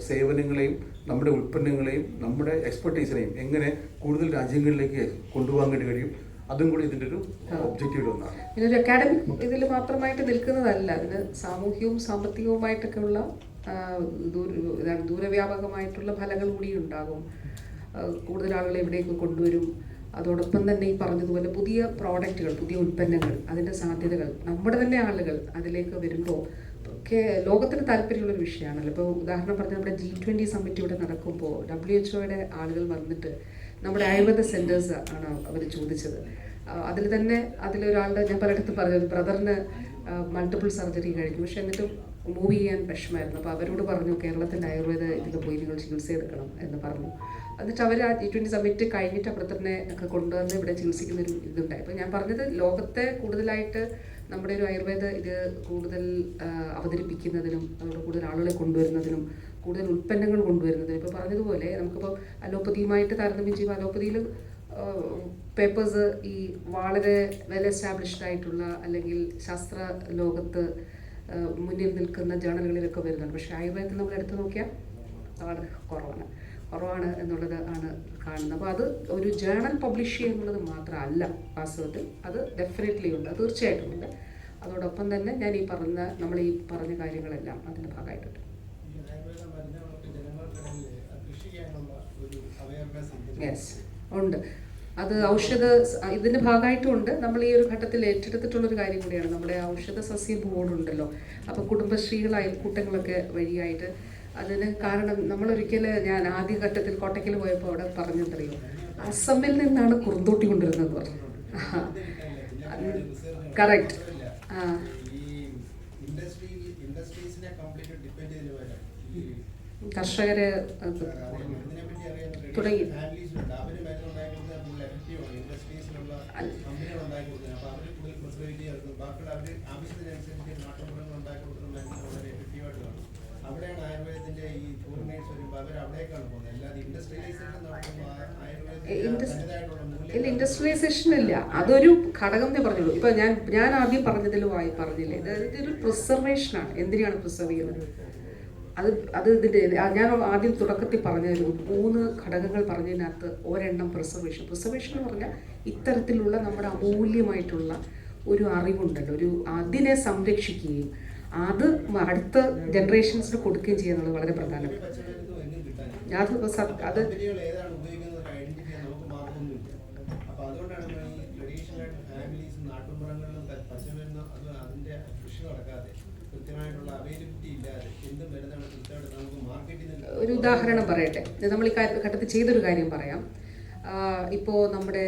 സേവനങ്ങളെയും നമ്മുടെ ഉൽപ്പന്നങ്ങളെയും നമ്മുടെ എക്സ്പെർട്ടീസിനെയും എങ്ങനെ കൂടുതൽ രാജ്യങ്ങളിലേക്ക് കൊണ്ടുപോകാൻ വേണ്ടി കഴിയും, അതും കൂടി ഇതിൻ്റെ ഒരു ഒബ്ജക്റ്റീവ് ഒന്നാണ്. ഇതൊരു അക്കാഡമിക് ഇതിൽ മാത്രമായിട്ട് നിൽക്കുന്നതല്ല, ഇതിന് സാമൂഹികവും സാമ്പത്തികവുമായിട്ടൊക്കെ ഉള്ള ദൂരവ്യാപകമായിട്ടുള്ള ഫലങ്ങൾ കൂടി ഉണ്ടാകും. കൂടുതൽ ആളുകളെ ഇവിടേക്ക് കൊണ്ടുവരും. അതോടൊപ്പം തന്നെ ഈ പറഞ്ഞതുപോലെ പുതിയ പ്രോഡക്റ്റുകൾ, പുതിയ ഉൽപ്പന്നങ്ങൾ, അതിൻ്റെ സാധ്യതകൾ, നമ്മുടെ തന്നെ ആളുകൾ അതിലേക്ക് വരുമ്പോൾ ഒക്കെ ലോകത്തിന് താല്പര്യമുള്ളൊരു വിഷയമാണല്ലോ. ഇപ്പോൾ ഉദാഹരണം പറഞ്ഞാൽ നമ്മുടെ G20 സമ്മിറ്റ് ഇവിടെ നടക്കുമ്പോൾ WHO ആളുകൾ വന്നിട്ട് നമ്മുടെ ആയുർവേദ സെൻറ്റേഴ്സ് ആണ് അവർ ചോദിച്ചത്. അതിലൊരാളുടെ, ഞാൻ പലയിടത്തും പറഞ്ഞത്, ബ്രദറിന് മൾട്ടിപ്പിൾ സർജറി കഴിഞ്ഞു, പക്ഷെ എന്നിട്ടും മൂവ് ചെയ്യാൻ വിഷമമായിരുന്നു. അപ്പോൾ അവരോട് പറഞ്ഞു കേരളത്തിൻ്റെ ആയുർവേദ ഇതിൽ പോയി നിങ്ങൾ ചികിത്സ എടുക്കണം എന്ന് പറഞ്ഞു. എന്നിട്ട് അവർ ആ G20 സമ്മിറ്റ് കഴിഞ്ഞിട്ട് ബ്രദറിനെ ഒക്കെ കൊണ്ടുവന്ന് ഇവിടെ ചികിത്സിക്കുന്നൊരു ഇതുണ്ടായി. അപ്പോൾ ഞാൻ പറഞ്ഞത് ലോകത്തെ കൂടുതലായിട്ട് നമ്മുടെ ഒരു ആയുർവേദ ഇത് കൂടുതൽ അവതരിപ്പിക്കുന്നതിനും അതോടെ കൂടുതൽ ആളുകളെ കൊണ്ടുവരുന്നതിനും കൂടുതൽ ഉൽപ്പന്നങ്ങൾ കൊണ്ടുവരുന്നതിനും, ഇപ്പോൾ പറഞ്ഞതുപോലെ നമുക്കിപ്പോൾ അലോപ്പതിയുമായിട്ട് താരതമ്യം ചെയ്യുമ്പോൾ അലോപ്പതിയിൽ പേപ്പേഴ്സ് ഈ വളരെ വെൽ എസ്റ്റാബ്ലിഷ്ഡ് ആയിട്ടുള്ള അല്ലെങ്കിൽ ശാസ്ത്ര ലോകത്ത് മുന്നിൽ നിൽക്കുന്ന ജേണലുകളിലൊക്കെ വരുന്നുണ്ട്. പക്ഷേ ആയുർവേദത്തിൽ നമ്മൾ എടുത്തു നോക്കിയാൽ വളരെ കുറവാണ് എന്നുള്ളത് ആണ് കാണുന്നത്. അപ്പോൾ അത് ഒരു ജേണൽ പബ്ലിഷ് ചെയ്യുന്നത് മാത്രമല്ല വാസ്തവത്തിൽ, അത് ഡെഫിനറ്റ്ലി ഉണ്ട്, തീർച്ചയായിട്ടും ഉണ്ട്. അതോടൊപ്പം തന്നെ നമ്മൾ ഈ പറഞ്ഞ കാര്യങ്ങളെല്ലാം അതിൻ്റെ ഭാഗമായിട്ടുണ്ട്. യെസ്, ഉണ്ട്. അത് ഇതിൻ്റെ ഭാഗമായിട്ടും ഉണ്ട്. നമ്മൾ ഈ ഒരു ഘട്ടത്തിൽ ഏറ്റെടുത്തിട്ടുള്ളൊരു കാര്യം കൂടിയാണ്. നമ്മുടെ ഔഷധ സസ്യ ബോർഡുണ്ടല്ലോ, അപ്പോൾ കുടുംബശ്രീകൾ, അയൽക്കൂട്ടങ്ങളൊക്കെ വഴിയായിട്ട് അതിന് കാരണം ഞാൻ ആദ്യഘട്ടത്തിൽ കോട്ടയ്ക്കൽ പോയപ്പോൾ അവിടെ പറഞ്ഞെന്തറിയോ, അസമിൽ നിന്നാണ് കുറുന്തോട്ടി കൊണ്ടുവരുന്നത് പറഞ്ഞു. കറക്റ്റ്. കർഷകര് തുടങ്ങി. അവിടെയാണ് ആയുർവേദത്തിന്റെ ഈ ഫോറിനേഴ്സ് വരുമ്പോൾ അവർ അവിടേക്കാണ് പോകുന്നത്. അല്ലാതെ ഇൻഡസ്ട്രിയലൈസേഷൻ നടത്തുമ്പോൾ ഇല്ല, ഇൻഡസ്ട്രിയലൈസേഷൻ ഇല്ല, അതൊരു ഘടകം എന്നേ പറഞ്ഞുള്ളൂ. ഇപ്പൊ ഞാൻ ആദ്യം പറഞ്ഞില്ലേ, ഇതൊരു പ്രിസർവേഷനാണ്. എന്തിനാണ് പ്രിസർവ് ചെയ്യുന്നത്? അത് ഇതിന്റെ ഞാൻ ആദ്യം തുടക്കത്തിൽ പറഞ്ഞതിൽ 3 ഘടകങ്ങൾ പറഞ്ഞതിനകത്ത് ഒരെണ്ണം പ്രിസർവേഷൻ എന്ന് പറഞ്ഞാൽ ഇത്തരത്തിലുള്ള നമ്മുടെ അമൂല്യമായിട്ടുള്ള ഒരു അറിവുണ്ടല്ലോ, അതിനെ സംരക്ഷിക്കുകയും അത് അടുത്ത ജനറേഷൻസിന് കൊടുക്കുകയും ചെയ്യുന്നത് വളരെ പ്രധാനപ്പെട്ട. അത് ഒരു ഉദാഹരണം പറയട്ടെ. നമ്മൾ ഈ ഘട്ടത്തിൽ ചെയ്തൊരു കാര്യം പറയാം. ഇപ്പോൾ നമ്മുടെ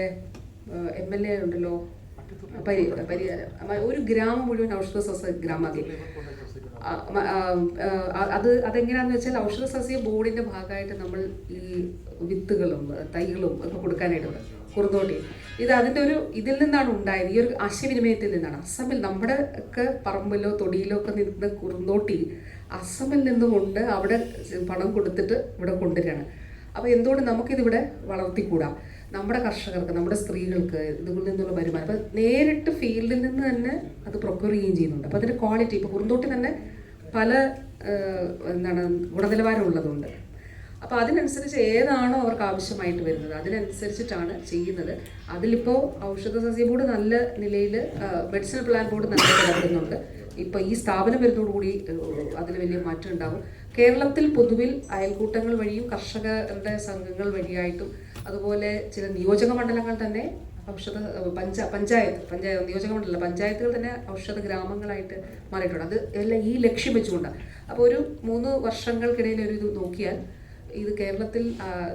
MLA ഉണ്ടല്ലോ, ഒരു ഗ്രാമം മുഴുവൻ ഔഷധ സസ്യ ഗ്രാമാക്കി. അതെങ്ങനെയാണെന്ന് വെച്ചാൽ ഔഷധ സസ്യ ബോർഡിന്റെ ഭാഗമായിട്ട് നമ്മൾ ഈ വിത്തുകളും തൈകളും ഒക്കെ കൊടുക്കാനായിട്ടുണ്ട്. കുറുന്തോട്ടി ഇതിൽ നിന്നാണ് ഉണ്ടായത്. ഈ ഒരു ആശയവിനിമയത്തിൽ നിന്നാണ്. അസമിൽ നമ്മുടെ ഒക്കെ പറമ്പിലോ തൊടിയിലോ ഒക്കെ നിന്ന് കുറുന്തോട്ടി അസമിൽ നിന്നുകൊണ്ട് അവിടെ പണം കൊടുത്തിട്ട് ഇവിടെ കൊണ്ടുവരികയാണ്. അപ്പോൾ എന്തുകൊണ്ട് നമുക്കിതിവിടെ വളർത്തിക്കൂടാ? നമ്മുടെ കർഷകർക്ക്, നമ്മുടെ സ്ത്രീകൾക്ക് ഇതിൽ നിന്നുള്ള വരുമാനം അപ്പം നേരിട്ട് ഫീൽഡിൽ നിന്ന് തന്നെ അത് പ്രൊക്യൂർ ചെയ്യുകയും ചെയ്യുന്നുണ്ട്. അപ്പോൾ അതിൻ്റെ ക്വാളിറ്റി, ഇപ്പോൾ കുറുന്തോട്ടി തന്നെ പല ഗുണനിലവാരം ഉള്ളതുണ്ട്. അപ്പോൾ അതിനനുസരിച്ച് ഏതാണോ അവർക്ക് ആവശ്യമായിട്ട് വരുന്നത് അതിനനുസരിച്ചിട്ടാണ് ചെയ്യുന്നത്. അതിലിപ്പോൾ ഔഷധ സസ്യ ബോർഡ് നല്ല നിലയിൽ, മെഡിസിനൽ പ്ലാൻ ബോർഡ് നല്ല ഇടപെടുന്നുണ്ട്. ഇപ്പോൾ ഈ സ്ഥാപനം വരുന്നതോടുകൂടി അതിൽ വലിയ മാറ്റം ഉണ്ടാകും. കേരളത്തിൽ പൊതുവിൽ അയൽക്കൂട്ടങ്ങൾ വഴിയും കർഷകരുടെ സംഘങ്ങൾ വഴിയായിട്ടും അതുപോലെ ചില നിയോജക മണ്ഡലങ്ങൾ തന്നെ പഞ്ചായത്തുകൾ തന്നെ ഔഷധ ഗ്രാമങ്ങളായിട്ട് മാറിയിട്ടുണ്ട്. അത് എല്ലാം ഈ ലക്ഷ്യം വെച്ചുകൊണ്ടാണ്. അപ്പോൾ ഒരു 3 വർഷങ്ങൾക്കിടയിൽ ഒരു ഇത് നോക്കിയാൽ ഇത് കേരളത്തിൽ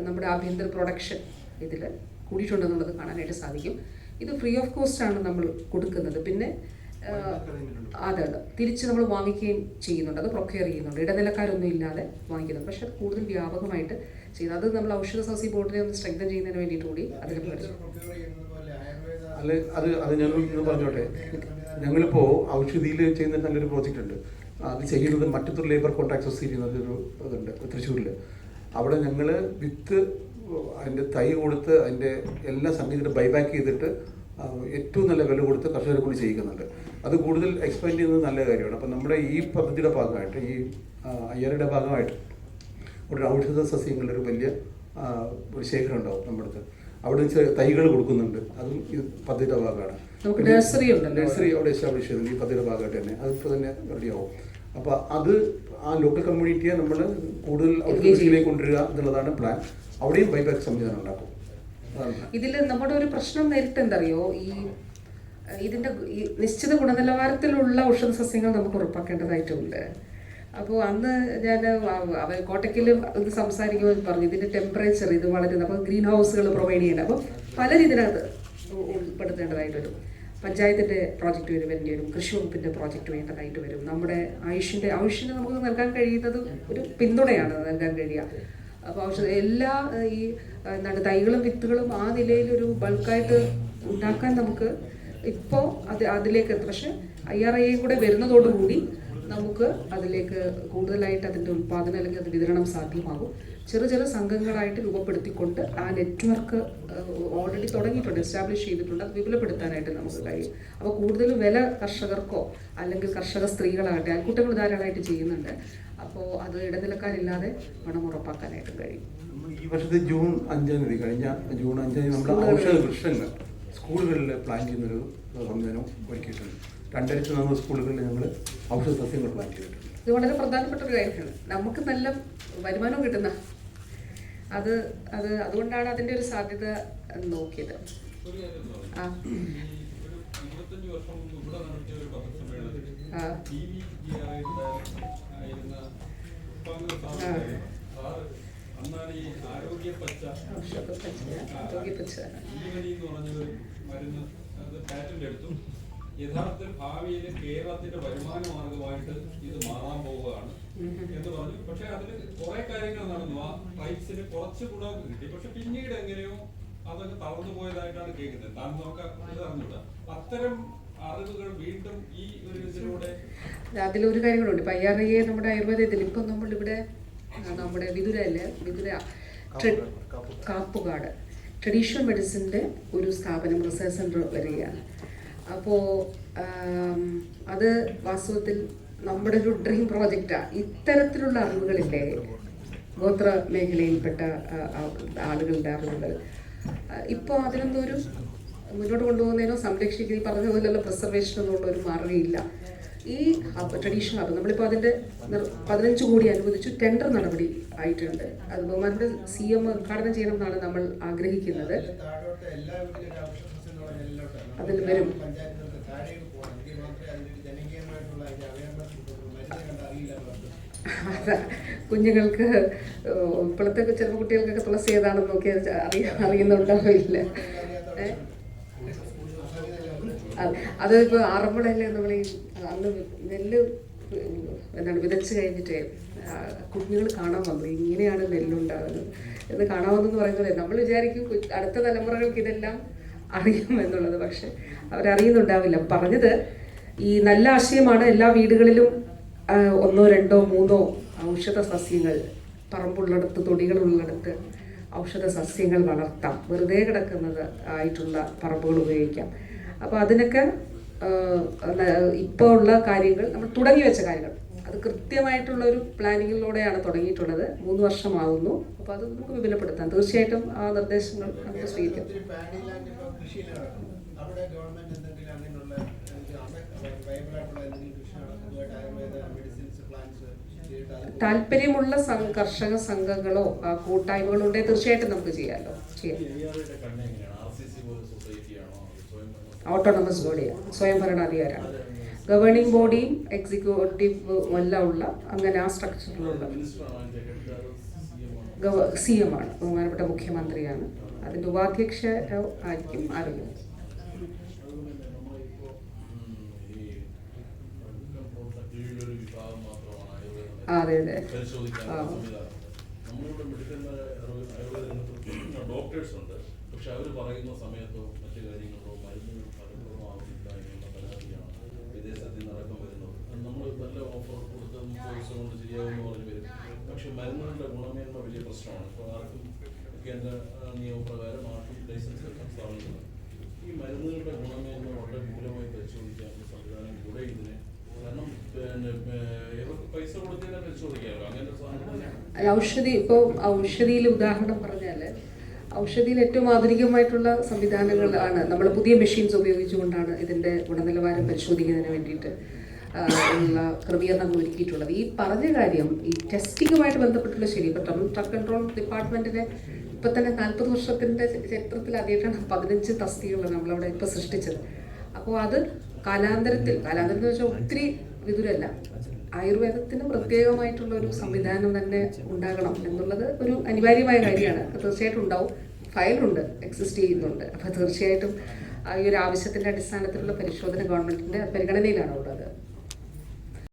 നമ്മുടെ ആഭ്യന്തര പ്രൊഡക്ഷൻ ഇതിൽ കൂടിയിട്ടുണ്ടെന്നുള്ളത് കാണാനായിട്ട് സാധിക്കും. ഇത് ഫ്രീ ഓഫ് കോസ്റ്റ് ആണ് നമ്മൾ കൊടുക്കുന്നത്. പിന്നെ അതെ തിരിച്ച് നമ്മൾ വാങ്ങിക്കുകയും ചെയ്യുന്നുണ്ട്. അത് പ്രൊക്യൂർ ചെയ്യുന്നുണ്ട്. ഇടനിലക്കാരൊന്നും ഇല്ലാതെ വാങ്ങിക്കുന്നുണ്ട്. പക്ഷെ അത് കൂടുതൽ വ്യാപകമായിട്ട് ചെയ്യുന്നത്. അത് നമ്മൾ ഔഷധ സസ്യ ബോർഡിനെ ഒന്ന് സ്ട്രെങ്തൻ ചെയ്യുന്നതിന് വേണ്ടിയിട്ട് കൂടി അതിനെ അല്ലെ അത് ഞങ്ങൾ പറഞ്ഞോട്ടെ. ഞങ്ങളിപ്പോൾ ഔഷധിയിൽ ചെയ്യുന്ന നല്ലൊരു പ്രോജക്റ്റ് ഉണ്ട്. അത് ചെയ്യുന്നത് മറ്റൊരു ലേബർ കോൺട്രാക്ട് സൊസൈറ്റി എന്നൊരു ഇതുണ്ട് തൃശ്ശൂരിൽ. അവിടെ ഞങ്ങൾ വിത്ത് അതിൻ്റെ തൈ കൊടുത്ത് അതിൻ്റെ എല്ലാ സംഗതിയുടെ ബൈബാക്ക് ചെയ്തിട്ട് ഏറ്റവും നല്ല വില കൊടുത്ത് കർഷകരെ കൂടി ചെയ്യിക്കുന്നുണ്ട്. അത് കൂടുതൽ എക്സ്പാൻഡ് ചെയ്യുന്നത് നല്ല കാര്യമാണ്. അപ്പം നമ്മുടെ ഈ പദ്ധതിയുടെ ഭാഗമായിട്ട്, ഈ അയ്യരുടെ ഭാഗമായിട്ട് ഒരു ഔഷധ സസ്യങ്ങളുടെ ഒരു വലിയ ഒരു ശേഖരം ഉണ്ടാവും നമ്മുടെ അടുത്ത്. അവിടെ തൈകൾ കൊടുക്കുന്നുണ്ട്. അതും ഈ പദ്ധതിയുടെ ഭാഗമാണ്. നഴ്സറി അവിടെ എസ്റ്റാബ്ലിഷ് ചെയ്യുന്നുണ്ട് ഈ പദ്ധതിയുടെ ഭാഗമായിട്ട് തന്നെ. അതിപ്പോൾ തന്നെ റെഡിയാവും. അപ്പോൾ അത് ആ ലോക്കൽ കമ്മ്യൂണിറ്റിയെ നമ്മൾ കൂടുതൽ ഔഷധത്തിലേക്ക് കൊണ്ടുവരിക എന്നുള്ളതാണ് പ്ലാൻ. അവിടെയും ബൈബാക്ക് സംവിധാനം ഉണ്ടാക്കും. ഇതിൽ നമ്മുടെ ഒരു പ്രശ്നം നേരിട്ട് എന്തറിയോ, ഇതിൻ്റെ നിശ്ചിത ഗുണനിലവാരത്തിലുള്ള ഔഷധ സസ്യങ്ങൾ നമുക്ക് ഉറപ്പാക്കേണ്ടതായിട്ടുണ്ട്. അപ്പോൾ അന്ന് ഞാൻ കോട്ടയ്ക്കിൽ ഇത് സംസാരിക്കുമ്പോൾ പറഞ്ഞു ഇതിൻ്റെ ടെമ്പറേച്ചർ ഇത് വളരെ, അപ്പോൾ ഗ്രീൻ ഹൗസുകൾ പ്രൊവൈഡ് ചെയ്യേണ്ടത്. അപ്പോൾ പലരും ഇതിനകത്ത് ഉൾപ്പെടുത്തേണ്ടതായിട്ട് വരും. പഞ്ചായത്തിൻ്റെ പ്രോജക്റ്റ് വരേണ്ടി വരും, കൃഷി വകുപ്പിൻ്റെ പ്രോജക്റ്റ് വേണ്ടതായിട്ട് വരും. നമ്മുടെ ആയുഷിന് നമുക്ക് നൽകാൻ കഴിയുന്നത് ഒരു പിന്തുണയാണ് നൽകാൻ കഴിയുക. അപ്പോൾ എല്ലാ ഈ തൈകളും വിത്തുകളും ആ നിലയിലൊരു ബൾക്കായിട്ട് ഉണ്ടാക്കാൻ നമുക്ക് ഇപ്പോൾ അതിലേക്ക് എത്തും. പക്ഷെ IRA കൂടെ വരുന്നതോടുകൂടി നമുക്ക് അതിലേക്ക് കൂടുതലായിട്ട് അതിൻ്റെ ഉൽപ്പാദനം അല്ലെങ്കിൽ അത് വിതരണം സാധ്യമാകും. ചെറു സംഘങ്ങളായിട്ട് രൂപപ്പെടുത്തിക്കൊണ്ട് ആ നെറ്റ്വർക്ക് ഓൾറെഡി തുടങ്ങിയിട്ടുണ്ട്, എസ്റ്റാബ്ലിഷ് ചെയ്തിട്ടുണ്ട്. അത് വിപുലപ്പെടുത്താനായിട്ട് നമുക്ക് കഴിയും. അപ്പോൾ കൂടുതൽ വില കർഷകർക്കോ അല്ലെങ്കിൽ കർഷക സ്ത്രീകളാകട്ടെ അയൽക്കൂട്ടങ്ങൾ ധാരാളമായിട്ട് ചെയ്യുന്നുണ്ട്. അപ്പോൾ അത് ഇടനിലക്കാരില്ലാതെ പണം ഉറപ്പാക്കാനായിട്ട് കഴിയും. ഈ വർഷത്തെ ജൂൺ 5 കഴിഞ്ഞ ജൂൺ 5 നമ്മൾ ഔഷധ വൃക്ഷങ്ങൾ സ്കൂളുകളിൽ പ്ലാൻ ചെയ്യുന്നൊരു സംവിധാനം ഒരുക്കിയിട്ടുണ്ട്. 2400 സ്കൂളുകളിൽ ഞങ്ങൾ ഔഷധ സസ്യങ്ങൾ പ്ലാൻ ചെയ്തിട്ടുണ്ട്. ഇത് വളരെ പ്രധാനപ്പെട്ട ഒരു കാര്യമാണ്. നമുക്ക് നല്ല വരുമാനം കിട്ടുന്ന അതുകൊണ്ടാണ് അതിൻ്റെ ഒരു സാധ്യത നോക്കിയത്. യഥാർത്ഥത്തിൽ ഭാവിയിൽ കേരളത്തിന്റെ വരുമാന മാർഗമായിട്ട് ഇത് മാറാൻ പോവുകയാണ് എന്ന് പറഞ്ഞു. പക്ഷെ അതിൽ കുറെ കാര്യങ്ങൾ നടന്നു. ആ റൈറ്റ്സിന് കുറച്ച് ഗുണമൊക്കെ കിട്ടി. പക്ഷെ പിന്നീട് എങ്ങനെയോ അതൊക്കെ തളർന്നു പോയതായിട്ടാണ് കേൾക്കുന്നത്. കാരണം നമുക്ക് ഇത് അറിഞ്ഞൂടാ. അത്തരം അറിവുകൾ വീണ്ടും ഈ ഒരു ഇതിലൂടെ അതിലൊരു കാര്യങ്ങളുണ്ട്. ഇപ്പം IRA നമ്മുടെ ആയുർവേദത്തിൽ ഇപ്പം നമ്മളിവിടെ നമ്മുടെ വിതുര കാപ്പുകാട് ട്രഡീഷണൽ മെഡിസിൻ്റെ ഒരു സ്ഥാപനം റിസർച്ച് സെൻറ്റർ വരികയാണ്. അപ്പോൾ അത് വാസ്തവത്തിൽ നമ്മുടെ ഒരു ഡ്രീം പ്രോജക്റ്റാണ്. ഇത്തരത്തിലുള്ള അറിവുകളില്ലേ, ഗോത്ര മേഖലയിൽപ്പെട്ട ആളുകളുടെ അറിവുകൾ ഇപ്പോൾ അതിനൊന്നും ഒരു മുന്നോട്ട് കൊണ്ടുപോകുന്നതിനോ സംരക്ഷിക്കുക, ഈ പറഞ്ഞ പോലെയുള്ള പ്രിസർവേഷൻ എന്നുള്ള ഒരു മാർഗ്ഗമില്ല. ഈ ഹബ് ട്രഡീഷണൽ ഹബ് നമ്മളിപ്പോൾ അതിൻ്റെ 15 കോടി അനുവദിച്ചു. ടെൻഡർ നടപടി ആയിട്ടുണ്ട്. അത് ബഹുമാനയുടെ CM ഉദ്ഘാടനം ചെയ്യണം എന്നാണ് നമ്മൾ ആഗ്രഹിക്കുന്നത്. താഴോട്ട് എല്ലാ വീട്ടിലും ഔഷധസസ്യം എന്ന് പറഞ്ഞ എല്ലാവരും അതിൽ വരും. പഞ്ചായത്തുകൾക്ക് താഴേക്ക് പോകണം. എങ്കിൽ മാത്രമേ അതിനൊരു ജനകീയമായിട്ടുള്ള അതിന്റെ അവയർനെസ് മരുന്ന് കണ്ട് അറിയില്ല. കുഞ്ഞുങ്ങൾക്ക് ഇപ്പോഴത്തെ ചെറുപ്പ കുട്ടികൾക്കൊക്കെ തുളസി ഏതാണെന്ന് നോക്കി അറിയുന്നുണ്ടാവില്ല. അത് ഇപ്പോൾ ആറന്മുളയിലെ നമ്മൾ ഈ അന്ന് നെല്ല് വിതച്ച് കഴിഞ്ഞിട്ട് കുഞ്ഞുങ്ങൾ കാണാൻ വന്നു, ഇങ്ങനെയാണ് നെല്ലുണ്ടാകുന്നത് എന്ന് കാണാമെന്ന് പറയുന്നത്. നമ്മൾ വിചാരിക്കും അടുത്ത തലമുറകൾക്ക് ഇതെല്ലാം അറിയുമെന്നുള്ളത്. പക്ഷെ അവരറിയുന്നുണ്ടാവില്ല. പറഞ്ഞത് ഈ നല്ല ആശയമാണ്. എല്ലാ വീടുകളിലും 1, 2, 3 ഔഷധ സസ്യങ്ങൾ, പറമ്പുള്ളിടത്ത് തൊടികളുള്ളിടത്ത് ഔഷധ സസ്യങ്ങൾ വളർത്താം. വെറുതെ കിടക്കുന്നത് ആയിട്ടുള്ള പറമ്പുകൾ ഉപയോഗിക്കാം. അപ്പോൾ അതിനൊക്കെ ഇപ്പോൾ ഉള്ള കാര്യങ്ങൾ നമ്മൾ തുടങ്ങി വെച്ച കാര്യങ്ങൾ അത് കൃത്യമായിട്ടുള്ള ഒരു പ്ലാനിങ്ങിലൂടെയാണ് തുടങ്ങിയിട്ടുള്ളത്. 3 വർഷമാകുന്നു. അപ്പോൾ അത് നമുക്ക് വിപുലപ്പെടുത്താം. തീർച്ചയായിട്ടും ആ നിർദ്ദേശങ്ങൾ നമുക്ക് സ്വീകരിക്കാം. അവിടെ ഗവൺമെന്റ് എന്തെങ്കിലും അങ്ങനെയുള്ള വൈബിളായിട്ടുള്ള എന്തെങ്കിലും കൃഷി നടക്കുന്നതുമായിട്ട് ആയുർവേദ മെഡിസിൻസ് പ്ലാന്റ്സ് താല്പര്യമുള്ള കർഷക സംഘങ്ങളോ കൂട്ടായ്മകളോ ഉണ്ടെങ്കിൽ തീർച്ചയായിട്ടും നമുക്ക് ചെയ്യാമല്ലോ. ചെയ്യാം. ഓട്ടോണമസ് ബോഡിയാണ്, സ്വയംഭരണാധികാരമാണ്. ഗവേണിംഗ് ബോഡിയും എക്സിക്യൂട്ടീവ് എല്ലാം ഉള്ള അങ്ങനെ ആ സ്ട്രക്ചറിലുള്ള CM ആണ്, ബഹുമാനപ്പെട്ട മുഖ്യമന്ത്രിയാണ്. അതിൻ്റെ ഉപാധ്യക്ഷ ആയിരിക്കും ആരോഗ്യം. അതെ അതെ. ഡോക്ടേഴ്സ് ഉണ്ട്, പക്ഷെ അവർ പറയുന്ന സമയത്തോ മറ്റു കാര്യങ്ങളോ മരുന്നുകൾ ഫലപ്രദമാകുന്നില്ല എന്നുള്ള പരാതിയാണ് വിദേശത്തിൽ നടക്കം വരുന്നത്. നമ്മൾ നല്ല ഓഫർ കൊടുത്ത് 30 ദിവസം കൊണ്ട് ശരിയാകുമെന്ന് പറഞ്ഞ് വരും. പക്ഷെ മരുന്നുകളുടെ ഗുണമേന്മ വലിയ പ്രശ്നമാണ്. ഇപ്പോൾ ആർക്കും കേന്ദ്ര നിയമപ്രകാരം ആർക്കും ലൈസൻസ് എടുക്കാൻ സ്ഥാപനത്തില്ല. ഈ മരുന്നുകളുടെ ഗുണമേന്മ വളരെ വിപുലമായി പരിശോധിക്കാനുള്ള സംവിധാനം കൂടെ ഇതിന്, കാരണം ഇവർക്ക് പൈസ കൊടുത്തതിനെ പരിശോധിക്കാമല്ലോ. അങ്ങനെ ഔഷധി ഇപ്പോൾ ഔഷധിയിൽ ഉദാഹരണം പറഞ്ഞാൽ ഔഷധിയിൽ ഏറ്റവും ആധുനികമായിട്ടുള്ള സംവിധാനങ്ങളാണ്. നമ്മൾ പുതിയ മെഷീൻസ് ഉപയോഗിച്ചുകൊണ്ടാണ് ഇതിൻ്റെ ഗുണനിലവാരം പരിശോധിക്കുന്നതിന് വേണ്ടിയിട്ട് ഉള്ള ക്രമീകരണങ്ങൾ ഒരുക്കിയിട്ടുള്ളത്. ഈ പറഞ്ഞ കാര്യം ഈ ടെസ്റ്റിങ്ങുമായിട്ട് ബന്ധപ്പെട്ടുള്ള ശരി, ഇപ്പോൾ ഡ്രഗ് കൺട്രോൾ ഡിപ്പാർട്ട്മെൻറ്റിനെ ഇപ്പം തന്നെ 40 വർഷത്തിൻ്റെ ചരിത്രത്തിൽ ആദ്യമായിട്ടാണ് 15 തസ്തികകൾ നമ്മളവിടെ ഇപ്പോൾ സൃഷ്ടിച്ചത്. അപ്പോൾ അത് കാലാന്തരത്തിൽ എന്ന് വെച്ചാൽ ഒത്തിരി വിദൂരമല്ല, ആയുർവേദത്തിന് പ്രത്യേകമായിട്ടുള്ള ഒരു സംവിധാനം തന്നെ ഉണ്ടാകണം എന്നുള്ളത് ഒരു അനിവാര്യമായ കാര്യമാണ്. തീർച്ചയായിട്ടും ഉണ്ടാവും. ഫയലുണ്ട്, എക്സിസ്റ്റ് ചെയ്യുന്നുണ്ട്. അപ്പോൾ തീർച്ചയായിട്ടും ഈ ഒരു ആവശ്യത്തിൻ്റെ അടിസ്ഥാനത്തിലുള്ള പരിശോധന ഗവൺമെൻറ്റിൻ്റെ പരിഗണനയിലാണ് ഉള്ളത്.